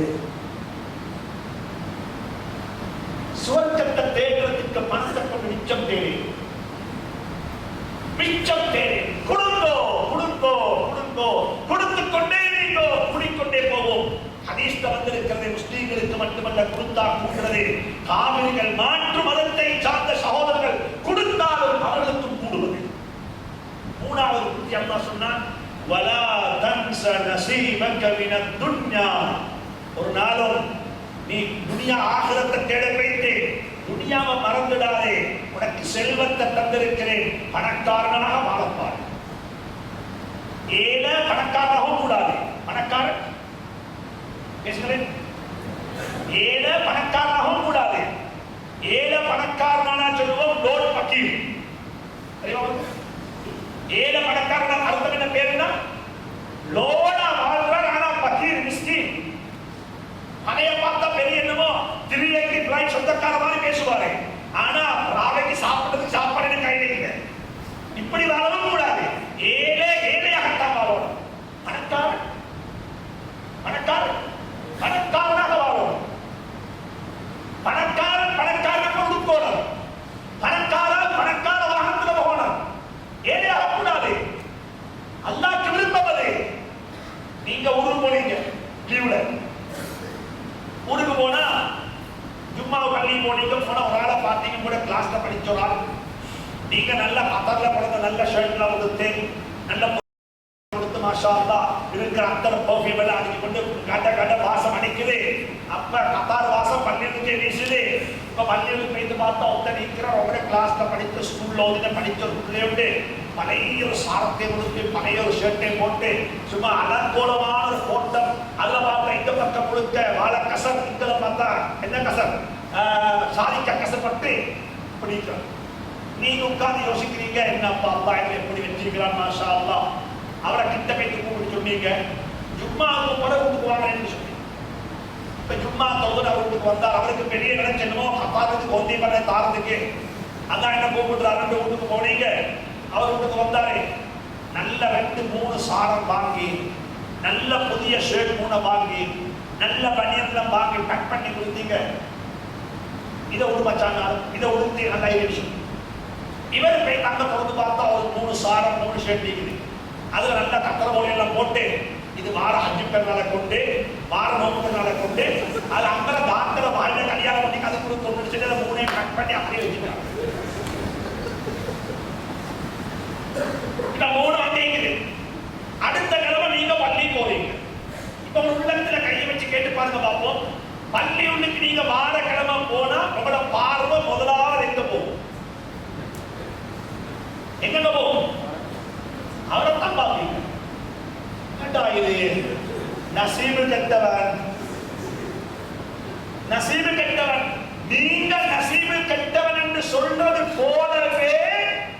S1: சுவர்க்கத்தை தேடுறதுக்கு பணத்தை கொண்டு மிச்சம் தேடி கொடுங்கோ கொடுங்கோ கொடுங்கோ, கொடுத்து கொண்டே நீங்கோ, குடிக்கொண்டே போவோம். ஹதீஸ்ல வந்திருக்கிறது, முஸ்லிம்களுக்கு மட்டுமல்ல கொடுத்தா கூடுறது. காவிரிகள் மாற்று மதத்தை சார்ந்த சகோதரர்கள் கொடுத்தாலும் அவர்களுக்கும் கூடுவது. 3வது புத்தி அல்லாஹ் சொன்னான், வலா தன்ஸ நஸீபக மினத் துன்யா. ஒரு நாளும் நீ துனியா ஆகிரத்தை தேட வைத்து துனியாவை மறந்துடாதே. உனக்கு செல்வத்தை தந்திருக்கிறேன், பணக்காரனாக வாழப்பார். ஏழை பணக்காரனாகவும் கூடாது. பணக்காரன் பேசுகிறேன், ஏழை பணக்காரனாகவும் கூடாது. ஏழை பணக்காரனா சொல்லுவோம் லோட் பக்கீர். ஏழை பணக்காரன் அர்த்தம் என்ன பேருன்னா லோடா வாழ்றார், ஆனா பக்கீர் மிஸ்கின். அதைய பார்த்தா பெரிய என்னமோ திரியைக்கு பிளாய் சொந்தக்கார மாதிரி பேசுவாரு. ஆனா ராவைக்கு சாப்பிட்டதுக்கு சாப்பாடு கையில இல்லை. இப்படி வாழவும் கூடாது. ஏழையாகத்தான் வாழணும். பணக்காரன் பணக்காரன் பணக்காரனாக வாழணும். பணக்காரன் பணக்காரனாக உடுக்கணும். பணக்காரன் பணக்கார வாகனத்துல போகணும். ஏழையாக கூடாது. அல்லாஹ்க்கு விரும்புவது. நீங்க ஊருக்கு போனீங்க லீவ்ல, ஊருக்கு போனா ஜும்மாவு பள்ளி போனீங்க, போன ஒரு ஆளை பார்த்தீங்க கூட கிளாஸ்ல படிச்ச ஒரு ஆள். நீங்க நல்ல கத்தர்ல பிறந்த நல்ல ஷர்ட்லாம் கொடுத்து நல்ல கொடுத்து மாஷா அல்லாஹ் இருக்கிற அத்தனை பர்ஃபியூம் எல்லாம் அடிச்சு கொண்டு கட்ட வாசம் அடிக்குது. அப்ப கத்தார் வாசம் பள்ளியிலுக்கே வீசுது. இப்ப பள்ளியிலுக்கு போயிட்டு பார்த்தா ஒருத்தர் நிற்கிற உங்களோட கிளாஸ்ல படித்த ஸ்கூல்ல ஓதின படிச்ச ஒரு பிள்ளையோட்டு பழைய ஒரு சாரத்தை கொடுத்து பழைய ஒரு ஷர்ட்டை போட்டு சும்மா அலங்கோலமான ஒரு போட்டம். அதுல பார்த்தா இந்த பக்கம் கொடுக்க வாழை கசர், இதுல பார்த்தா என்ன கசர், சாதிக்க கசப்பட்டு பிடிக்கும். நீங்க உட்கார்ந்து யோசிக்கிறீங்க, என்னப்பா அல்லா இதை எப்படி வச்சிருக்கிறான் மாஷா அல்லாஹ். அவரை கிட்ட போயிட்டு கூப்பிட்டு சொன்னீங்க, ஜும்மாவுக்கு கூட வீட்டுக்கு வாங்கன்னு சொல்லி. இப்ப ஜும்மா தொகுதி அவர் வீட்டுக்கு வந்தார். அவருக்கு பெரிய நினைச்சென்னமோ அப்பாத்துக்கு ஒந்தி பண்ண தாரத்துக்கு அதான் என்ன கூப்பிடுறாரு. வீட்டுக்கு போனீங்க, அவர் வீட்டுக்கு வந்தாரு. நல்ல 2-3 சாரம் வாங்கி, நல்ல புதிய ஷர்ட் 3 வாங்கி, நல்ல பனியன்லாம் வாங்கி பேக் பண்ணி கொடுத்தீங்க. இதை உடுமச்சாங்க, இதை உடுத்து நல்ல விஷயம். இவர் தங்க திறந்து பார்த்தா ஒரு 3 சாரம் 3 ஷர்ட் இருக்குது. அதுல நல்ல கத்திர மொழி எல்லாம் போட்டு இது வார ஹஜ்ஜு பெருநாளை கொண்டு வார நோம்பு பெருநாளை கொண்டு அது அம்பர தாக்கர வாயில கல்யாணம் பண்ணி கதை கொடுத்து முடிச்சுட்டு அதை 3 கட் பண்ணி அப்படியே வச்சுட்டாங்க. இந்த 3 வந்தீங்க. அடுத்த கிழமை நீங்க பள்ளி போறீங்க. இப்ப உள்ளத்துல கையை வச்சு கேட்டு பாருங்க பாப்போம். பள்ளி உள்ளுக்கு நீங்க வார கிழமை போனா உங்களோட பார்வை முதலாவது எங்க போகும்? எங்க போகும்? அவரைத்தான் பார்ப்பீங்க. இது நசீபு கெட்டவன், நசீபு கெட்டவன். நீங்க நசீபு கெட்டவன் என்று சொல்றது போலவே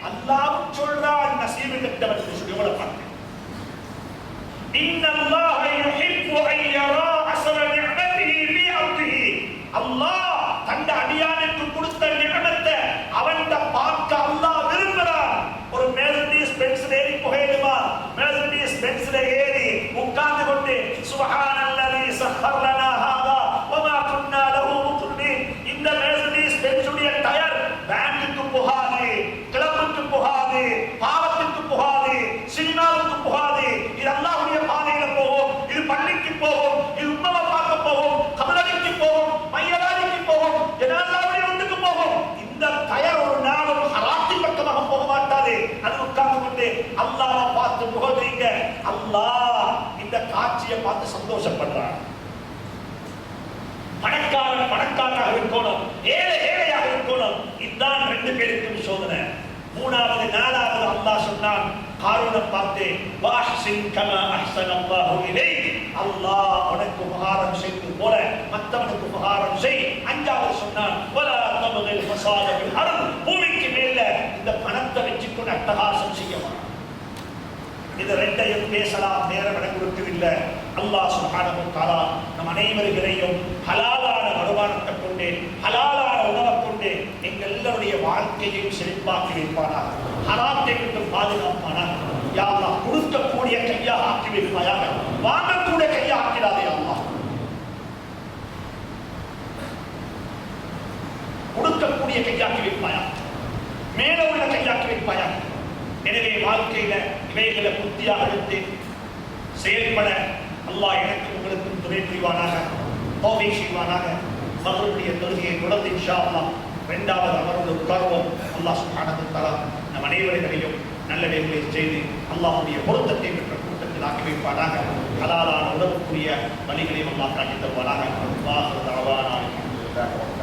S1: அல்லாஹ் சொல்றான் நசீபு கெட்டவன் என்று சொல்லி உங்களை பார்க்க. இன்னல்லாஹ யுஹிப்பு அன் யரா அஸர நிஅமதிஹி ஃபீ அப்திஹி. அல்லாஹ் தந்த அடியானுக்கு கொடுத்த நிஅமத்தை அவன்ட பார்க்க அல்லாஹ் விரும்புறான். ஒரு மெர்சிடிஸ் பென்ஸ்ல ஏறி போகணுமா? மெர்சிடிஸ் பென்ஸ்ல ஏறி உட்கார்ந்து கொண்டு சுப்ஹானல்லதி சஹர் லனா ஹாதா வமா குன்னா லஹு முக்ரினீன். இந்த மெர்சிடிஸ் பென்ஸுடைய டயர் பேங்குக்கு போகாது, கிளப்புக்கு போகாது, பாவத்துக்கு போகாது, சினிமாவுக்கு போகாது. இது அல்லாஹ்வுடைய பாதையில போகும். இது பள்ளிக்கு போகும், இது உம்மவை பார்க்க போகும், கபரடிக்கு போகும், மையவாடிக்கு போகும், ஜனாஸாவுடைய வீட்டுக்கு போகும். இந்த டயர் ஒரு நாளும் ஹராத்தின் பக்கமாக போக மாட்டாது. அது உட்கார்ந்து கொண்டு அல்லாஹ்வை பார்த்து புகழ்றீங்க. அல்லாஹ் இந்த காட்சியை பார்த்து சந்தோஷப்படுறான். பணக்காரன் பணக்காரனாக இருக்கணும், ஏழை ஏழையாக இருக்கணும். இதுதான் 2 பேருக்கும் சோதனை. 3வது 4வது அல்லாஹ் சொன்னான் காரூனை பார்த்து வாஹ்சின் கமா அஹ்ஸன அல்லாஹு இலைக். அல்லாஹ் உனக்கு உபகாரம் செய்தது போல மற்றவனுக்கு உபகாரம் செய். 5வது சொன்னான் வலா தபகில் ஃபஸாத ஃபில் அர்த். பூமிக்கு மேல இந்த பணத்தை வச்சுக்கொண்டு அட்டகாசம் செய்யலாம். இது 2ஐயும் பேசலாம், நேரம் இடம் கொடுக்கவில்லை. அல்லாஹ் சுப்ஹானஹு வ தஆலா நம் அனைவரையும் ஹலாலான வருமானத்தை கொண்டு ஹலாலான உணவை கொண்டு எங்கள் எல்லாருடைய வாழ்க்கையையும் செழிப்பாக்கி வைப்பானாக. ஹராத்தை விட்டு பாதுகாப்பானாக. யா அல்லாஹ் கொடுக்கக்கூடிய கையாக ஆக்கி வைப்பாயாக, வாங்கக்கூடிய கையாக ஆக்கிடாதே அல்லாஹ். கொடுக்கக்கூடிய கையாக்கி வைப்பாயாக, மேல உள்ள கையாக்கி வைப்பாயாக. எனவே வாழ்க்கையில இவைகளை புத்தியாக எடுத்து செயல்பட அல்லாஹ் எனக்கு உங்களுக்கும் துணை புரிவானாக, தௌஃபீக் செய்வானாக. மகருடைய தொழுகையை தொடர்ந்து இன்ஷா அல்லாஹ் 2வது அமர்வு உட்கார்வோம். அல்லாஹ் சுப்ஹானஹு வ தஆலா நம் அனைவரையும் நல்ல வேலைகளை செய்து அல்லாஹ்வுடைய பொருத்தத்தை பெற்ற கூட்டத்தில் ஆக்கி வைப்பானாக. ஹலாலான உணவுக்குரிய வழிகளையும் அல்லாஹ் காட்டி தருவானாக. வாஹிரு தஅவானா அல்ஹம்துலில்லாஹி.